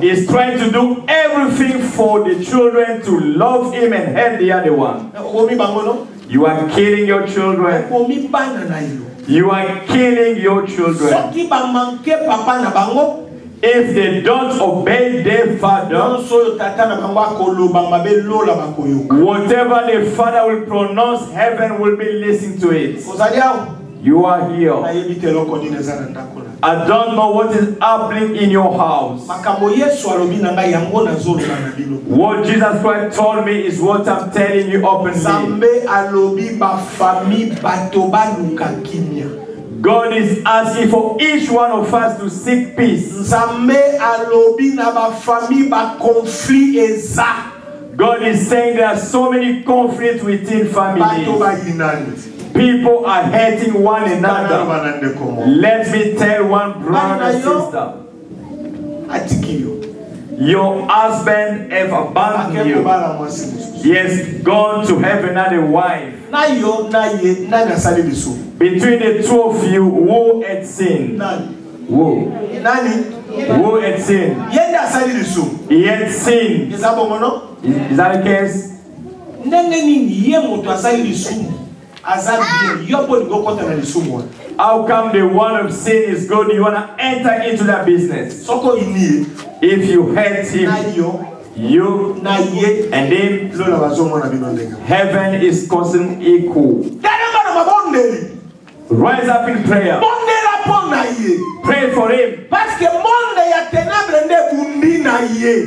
is trying to do everything for the children to love him and hate the other one. You are killing your children. You are killing your children. If they don't obey their father, whatever the father will pronounce, heaven will be listening to it. You are here. I don't know what is happening in your house. What Jesus Christ told me is what I'm telling you openly. God is asking for each one of us to seek peace. God is saying there are so many conflicts within families. People are hating one another. Let me tell one brother and sister. Your husband have abandoned you. He has gone to have another wife. Between the two of you, who had sinned? Who? Who had sinned? He had sinned. Is that the case? How come the one of sin is good? You want to enter into that business? If you hate him, You and him, heaven is constant equal. Rise up in prayer. Pray for him.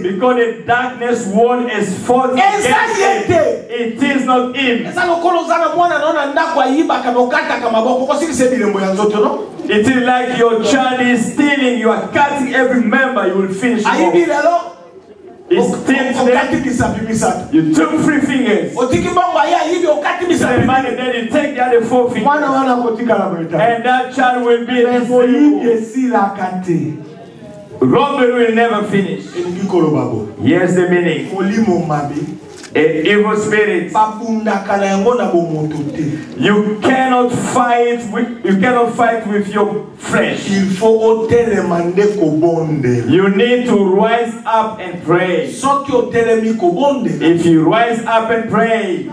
Because the darkness world is fought against him. It is not him. It is like your child is stealing. You are cutting every member. You will finish him off. You took 3 fingers. The man, and then you take the other 4 fingers. And that child will be disabled. Robbery will never finish. Here's the meaning. An evil spirit. You cannot fight with your flesh. You need to rise up and pray. If you rise up and pray,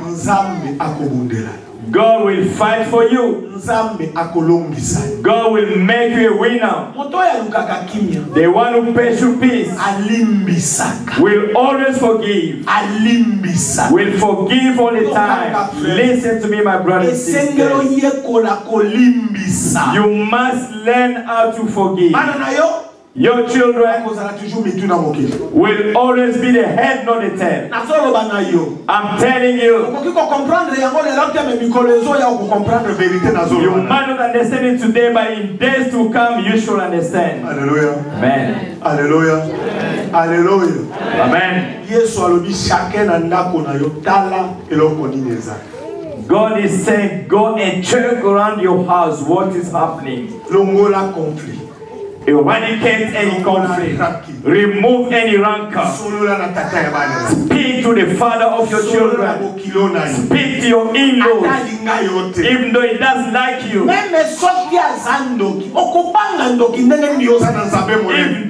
God will fight for you. God will make you a winner. The one who pays you peace will always forgive. Will forgive all the time. Listen to me, my brothers and sisters. You must learn how to forgive. Your children will always be the head, not the tail. I'm telling you. You might not understand it today, but in days to come, you should understand. Hallelujah. Amen. Hallelujah. Hallelujah. Amen. God is saying, go and check around your house what is happening. Eradicate any conflict. Remove any rancor. Speak to the father of your children. Speak to your in-laws. Even though he doesn't like you. Even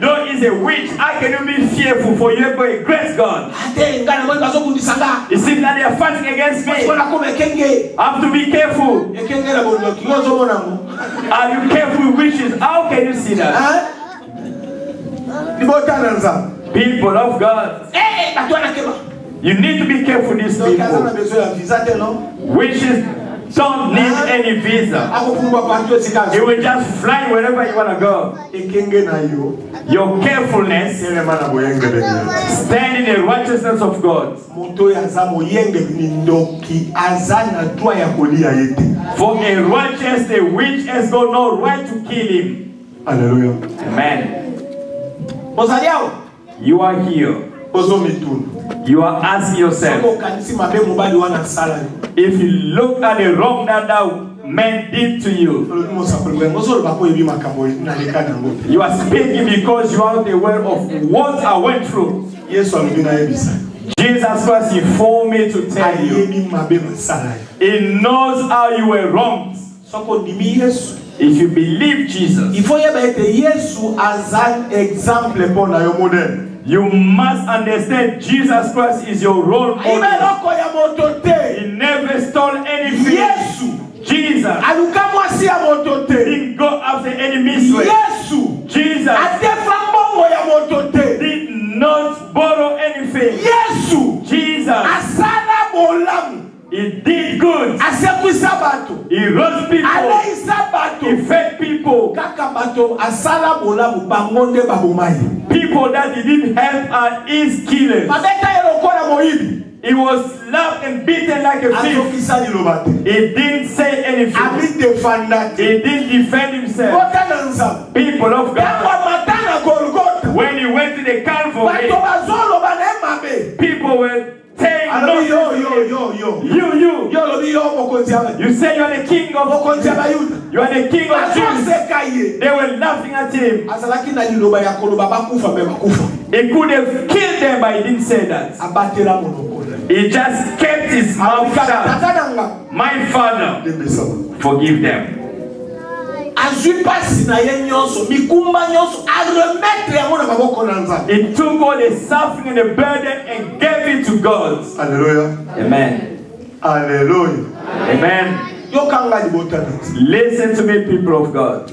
though he's a witch, how can you be fearful for you by a great God? It seems that they are fighting against me. I have to be careful. Are you careful with witches? How can you see that? People of God, you need to be careful with these people. Witches don't need any visa. You will just fly wherever you want to go. Your carefulness, stand in the righteousness of God. For a righteous, the witch has got no right to kill him. Hallelujah. Amen. You are here. You are asking yourself, if you look at the wrong that man did to you, you are speaking because you are not aware of what I went through. Jesus Christ informed me to tell you. He knows how you were wronged. If you believe Jesus, you must understand Jesus Christ is your role model. He never stole anything. Jesus didn't go after enemies. Jesus did not borrow anything. Jesus, he did good. He rose people. He fed people. People that he didn't help are his killers. He was slapped and beaten like a thief. He didn't say anything. He didn't defend himself. People of God, when he went to the Calvary, people were saying, you say you are the king of you are the king of Jews. They were laughing at him. He could have killed them, but he didn't say that. He just kept his mouth shut. My Father, forgive them. He took all the suffering and the burden and gave it to God. Hallelujah. Amen. Hallelujah. Amen. Listen to me, people of God.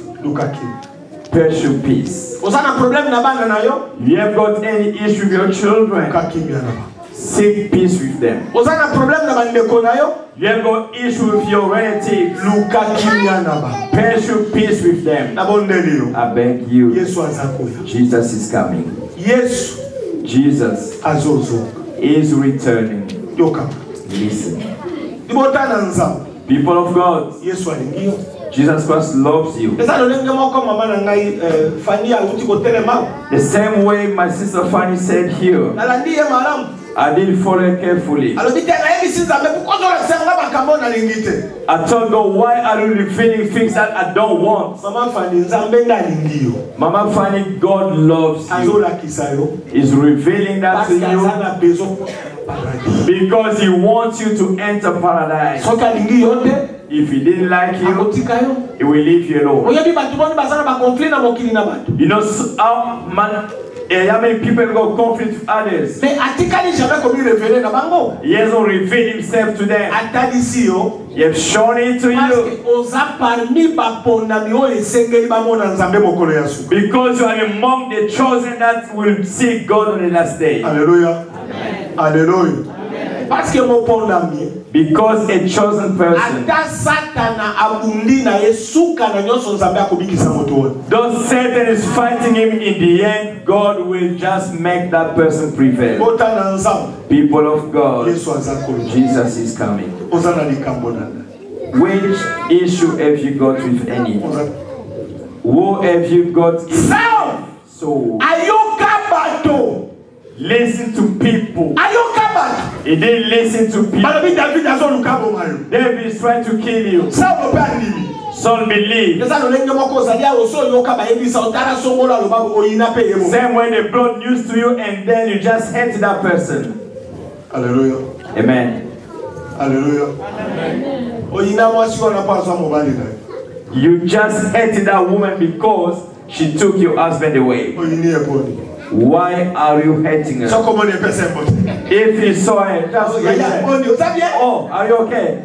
Pursue peace. Vous avez un problème là-bas, You have got any issue with your children? Seek peace with them. Vous avez un problème là-bas, you have got issue with your relatives? Pursue peace with them. I beg you. Jesus is coming. Jesus is returning. Listen. People of God, Jesus Christ loves you. The same way my sister Fanny said here, I didn't follow carefully. I told God, why are you revealing things that I don't want? Mama Fanny, God loves you. He's revealing that to you because He wants you to enter paradise. If He didn't like you, He will leave you alone. You know how many people got conflict with others? He hasn't revealed Himself to them. He has shown it to you. Because you are among the chosen that will see God on the last day. Hallelujah. Hallelujah. Because a chosen person, though Satan is fighting him, in the end God will just make that person prevail. People of God, Jesus is coming. Which issue have you got with any? Who have you got in? So listen to people. He didn't listen to people. David is trying to kill you. Saul believed. Same way they brought news to you and then you just hate that person. Hallelujah. Amen. Hallelujah. You just hated that woman because she took your husband away. Why are you hating her? If you saw her, just read her. Oh, are you okay?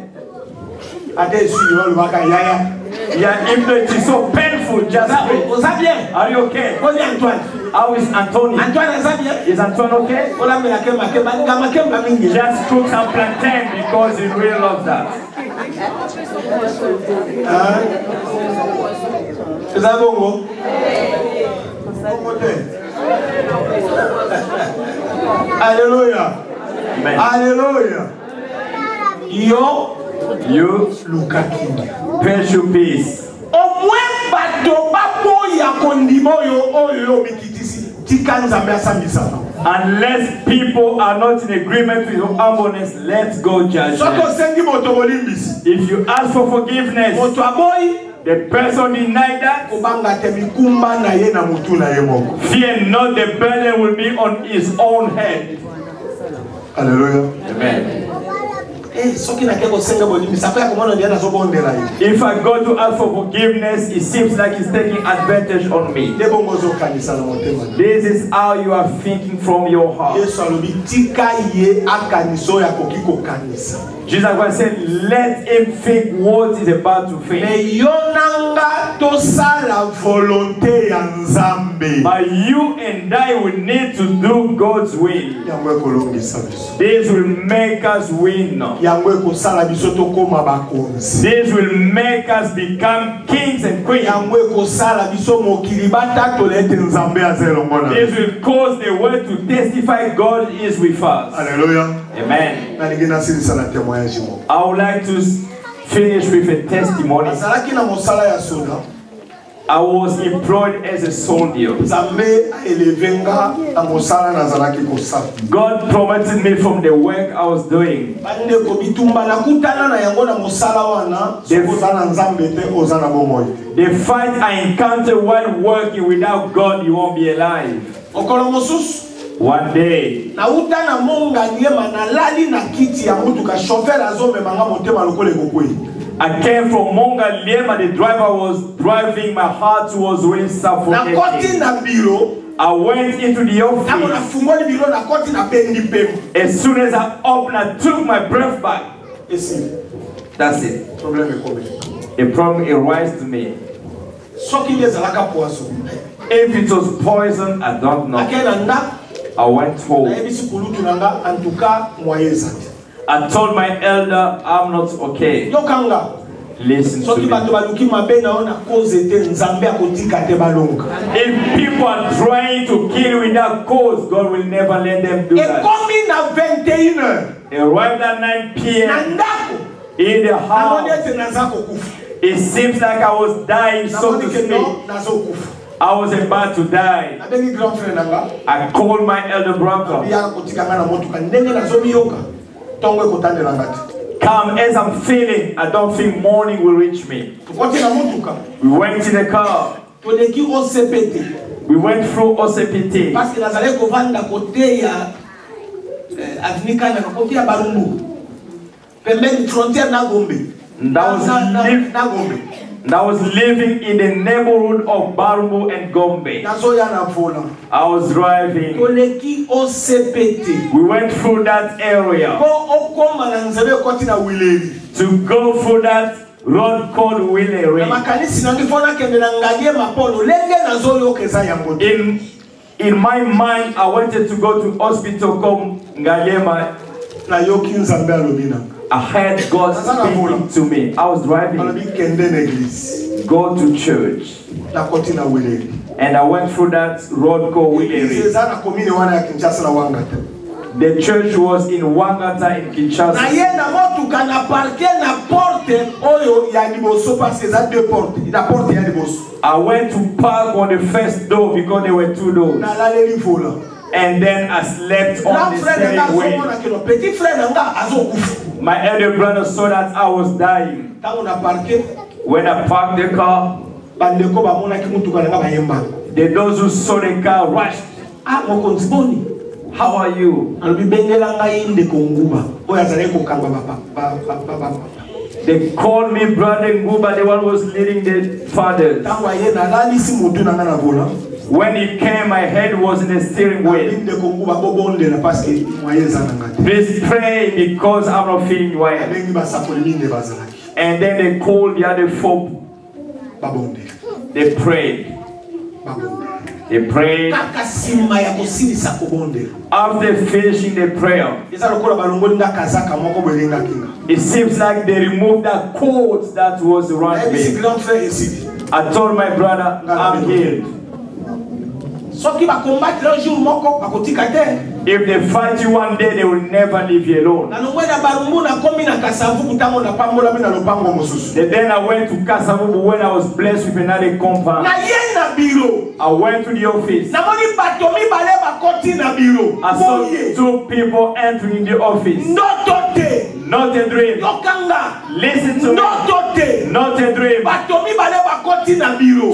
Yeah, if it is so painful, just read. Are you okay? How is Anthony? Is Anthony okay? Just cook some plantain because he really loves that. Is that bongo? Hallelujah. Amen. Hallelujah. You pursue peace. Unless people are not in agreement with your humbleness, let's go judge them. If you ask for forgiveness, the person denied that, fear not, the burden will be on his own head. Hallelujah. Amen. If I go to ask for forgiveness, it seems like he's taking advantage on me. This is how you are thinking from your heart. Jesus Christ said, let him think what he's about to think. But you and I will need to do God's will. This will make us win. This will make us become kings and queens. This will cause the world to testify God is with us. Hallelujah. Amen. I would like to finish with a testimony. I was employed as a soldier. God promoted me from the work I was doing. The fight I encountered while working without God, you won't be alive. One day, I came from Monga Liema, the driver was driving, my heart was really suffocating. I went into the office. As soon as I opened, I took my breath back. That's it. A problem arises to me. If it was poison, I don't know. I went home. I told my elder, I'm not okay. Listen to me. If people are trying to kill you without cause, God will never let them do that. It arrived at 9 p.m. in the house. It seems like I was dying, so to speak. I was about to die. I called my elder brother. Come, as I'm feeling, I don't think morning will reach me. We went in the car. We went through OCPT. I was living in the neighborhood of Barumbu and Gombe. I was driving. We went through that area to go through that road called Willeri. In my mind, I wanted to go to hospital called Ngalema. I heard God speaking to me. I was driving. Go to church. And I went through that road called Willeri. The church was in Wangata in Kinshasa. I went to park on the first door because there were two doors. And then I slept on the steering wheel. My elder brother saw that I was dying. When I parked the car, those who saw the car rushed. How are you? They called me Brother Nguba, the one who was leading the fathers. When he came, my head was in the steering wheel. Please pray because I'm not feeling well. And then they called the other folk. They prayed. They prayed. After finishing the prayer, it seems like they removed that cord that was around me. I told my brother, I'm healed. If they fight you one day, they will never leave you alone. Then I went to Kasavubu when I was blessed with another compound. I went to the office. I saw two people entering the office. Not a dream. Listen to me. Not a dream.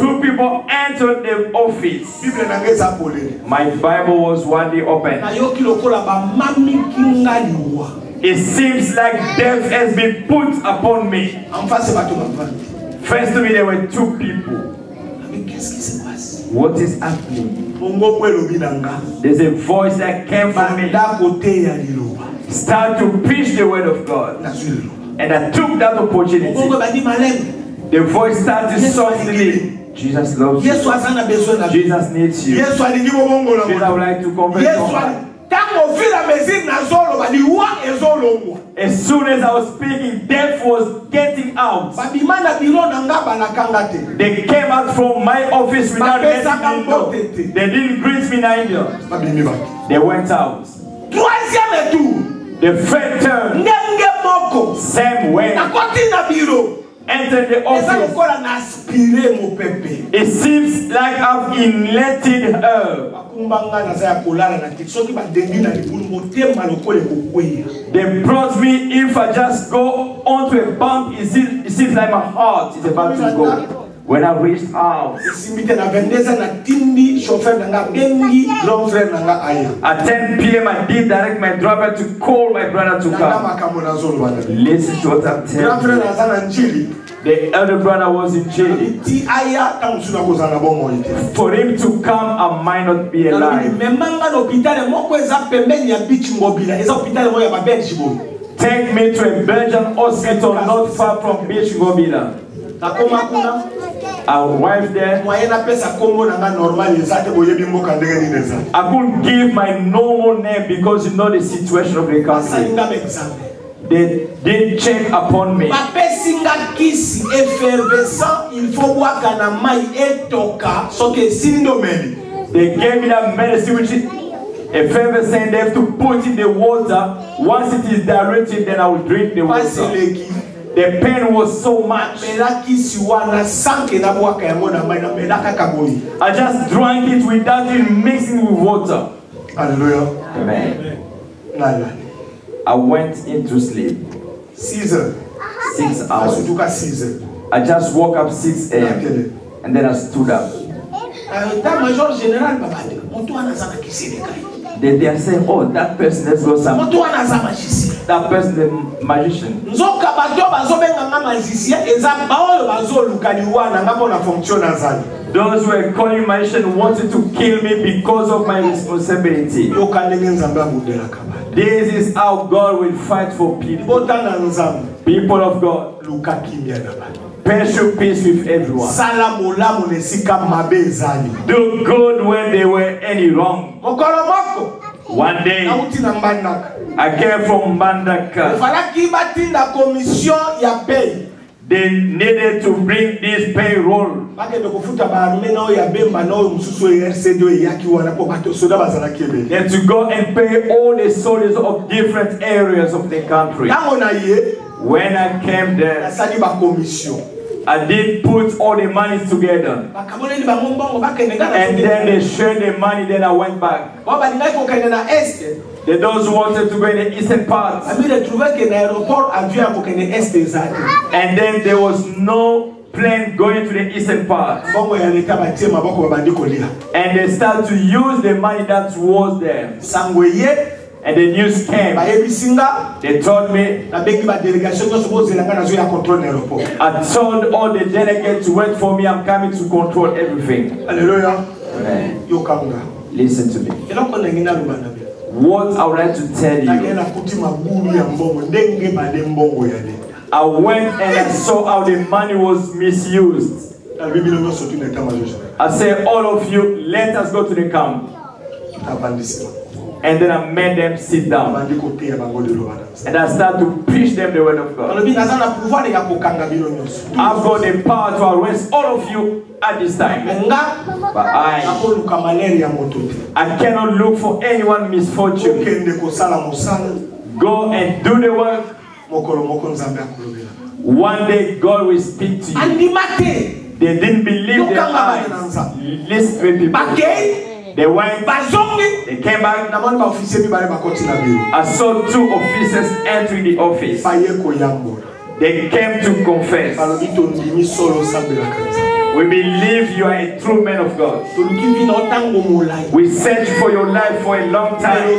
Two people entered the office. My Bible was one day open. It seems like death has been put upon me. First to me, there were two people. What is happening? There's a voice that came from me. Start to preach the word of God. And I took that opportunity. The voice started softly. Jesus loves you. Jesus needs you. Jesus would like to convert your heart. As soon as I was speaking, death was getting out. They came out from my office without letting me know. They didn't greet me neither. They went out. The third turn, same way. Entered the office. It seems like I've inhabited her. They brought me. If I just go onto a bump, it seems like my heart is about to go. When I reached house, at 10 p.m. I did direct my driver to call my brother to come. Listen to what I'm telling you. The elder brother was in jail. For him to come, I might not be alive. Take me to a Belgian hospital not far from Beach Mobila. I arrived there. I couldn't give my normal name because you know the situation of the country. They didn't check upon me. They gave me that medicine which is effervescent. They have to put in the water. Once it is diluted, then I will drink the water. The pain was so much. I just drank it without even mixing with water. Hallelujah. Amen. I went into sleep. 6 hours. I just woke up 6 a.m. and then I stood up. They are saying, oh, that person has got some. That person, the magician. Those who were calling magician wanted to kill me because of my responsibility. This is how God will fight for people. People of God. Special peace with everyone. Do good when there were any wrong. One day, I came from Mbandaka. They needed to bring this payroll. Then to go and pay all the soldiers of different areas of the country. When I came there, I did put all the money together. And then they shared the money, then I went back. Those who wanted to go in the eastern part. And then there was no plane going to the eastern part. And they started to use the money that was there. And the news came. They told me. I told all the delegates to wait for me. I'm coming to control everything. Hallelujah. Amen. Listen to me. What I would like to tell you. I went and I saw how the money was misused. I said, all of you, let us go to the camp. And then I made them sit down. And I started to preach them the word of God. I've got the power to arrest all of you at this time. But I cannot look for anyone misfortune. Go and do the work. One day God will speak to you. They didn't believe their eyes. Listen to people. They went, they came back. I saw 2 officers entering the office. They came to confess. We believe you are a true man of God. We searched for your life for a long time.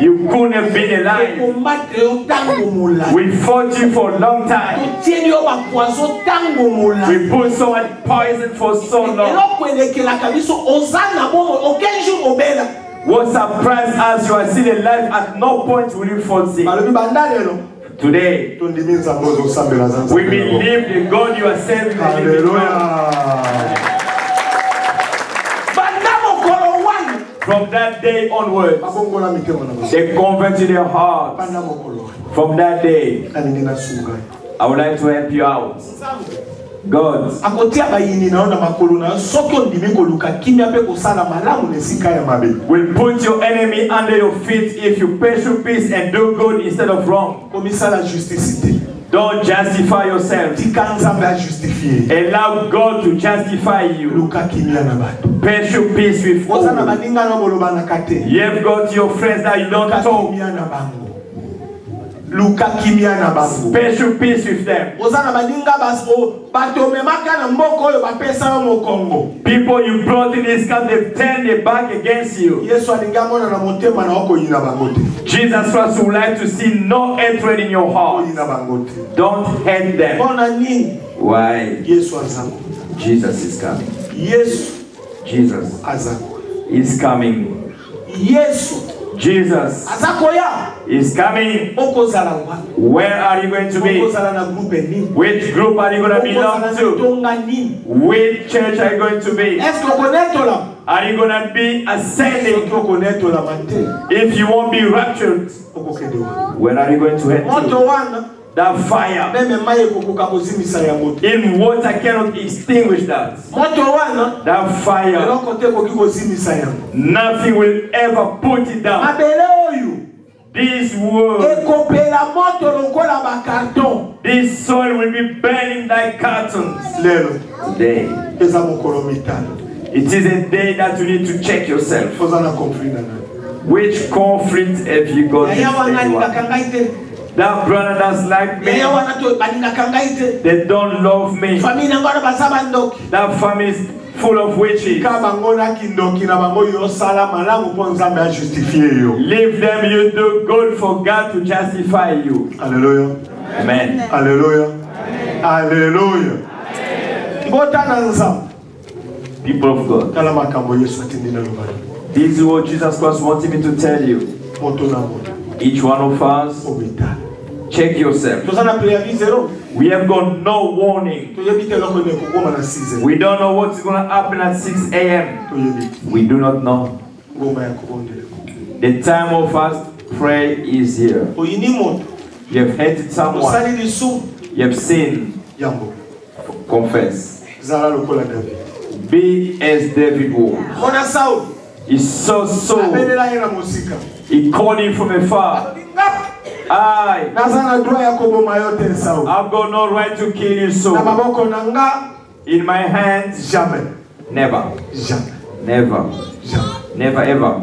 You couldn't have been alive. We fought you for a long time. We put so much poison for so long. What surprised us, you are still alive. At no point will you fall sick. Today, we believe the God you are serving. From that day onwards, they converted their hearts. From that day, I would like to help you out. God will put your enemy under your feet if you pursue peace and do good instead of wrong. Don't justify yourself. Allow God to justify you. Pursue peace with all. You have got your friends that you don't talk. Special peace with them. People you brought in this country, they've turned their back against you. Jesus Christ would like to see no hatred in your heart. Don't hate them. Why? Jesus is coming. Jesus is coming. Jesus is coming. Where are you going to be? Which group are you going to belong to? Which church are you going to be? Are you going to be ascending? If you won't be raptured, where are you going to head to? That fire in water cannot extinguish that. That fire, nothing will ever put it down. This world, this soil will be burning like cartons. Today, it is a day that you need to check yourself. Which conflict have you got with anyone? That brother doesn't like me. They don't love me. That family is full of witches. Leave them, you do good for God to justify you. Hallelujah. Amen. Hallelujah. Hallelujah. People of God, this is what Jesus Christ wanted me to tell you. Each one of us, check yourself. We have got no warning. We don't know what's going to happen at 6 a.m. We do not know. The time of fast prayer is here. You have hated someone. You have sinned. Confess. Be as David was. He saw Saul. He called him from afar. I've got no right to kill you, Saul. In my hands, never. Never. Never ever.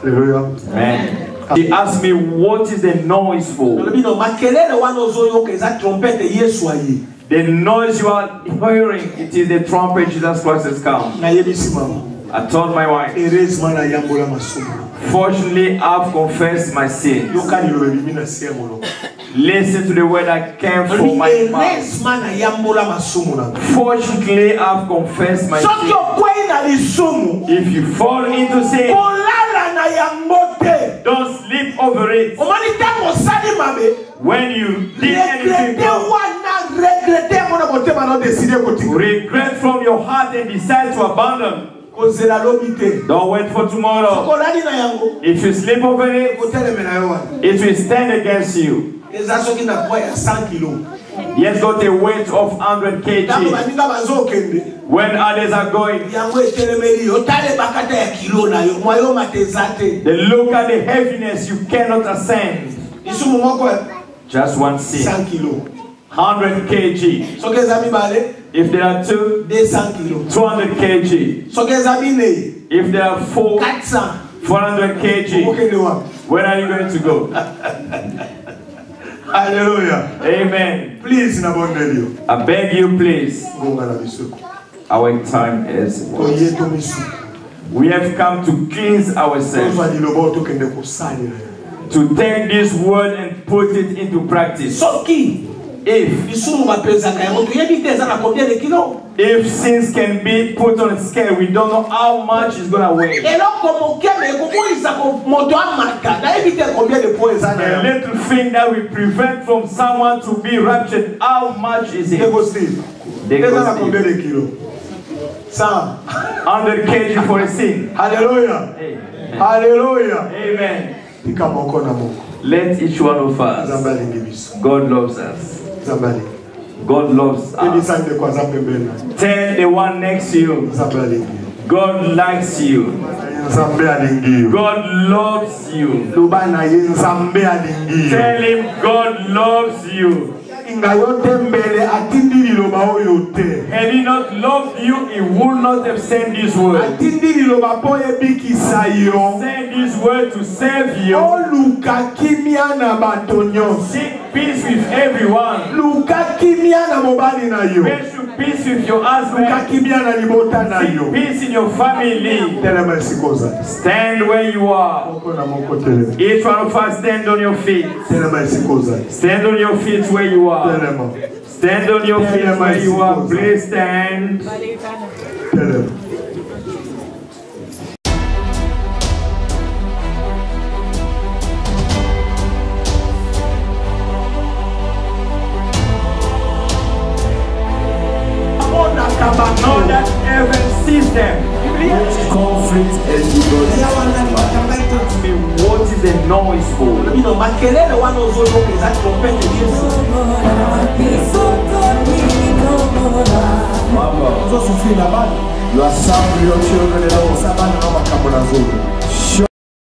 Amen. He asked me, what is the noise for? The noise you are hearing, it is the trumpet Jesus Christ has come. I told my wife, fortunately I've confessed my sins. Listen to the word that came from my mouth. Fortunately I've confessed my sins. If you fall into sin, don't sleep over it. When you did anything wrong, regret from your heart and decide to abandon. Don't wait for tomorrow. If you sleep over it, it will stand against you. He has got a weight of 100 kg. When others are going, they look at the heaviness, you cannot ascend. Just one sin. 100 kg. If there are two, 200 kg. If there are four, 400 kg. Where are you going to go? Hallelujah. Amen. Please, I beg you, please. Our time is. We have come to cleanse ourselves. To take this word and put it into practice. If sins can be put on a scale, we don't know how much it's going to weigh. A little thing that will prevent from someone to be raptured, how much is it? 100 kg for a sin. Hallelujah. Amen. Hallelujah. Amen. Let each one of us. God loves us. God loves us. Tell the one next to you. God likes you. God loves you. Tell him God loves you. Had he not loved you, he would not have sent this word. Send this word to save you. Seek peace with everyone. Pursue peace with your husband. Seek peace in your family. Stand where you are. Each one of us stand on your feet. Stand on your feet where you are. Stand on your feet where you are. Please stand. street and you go to what is the noise for? You are serving your children and all. Show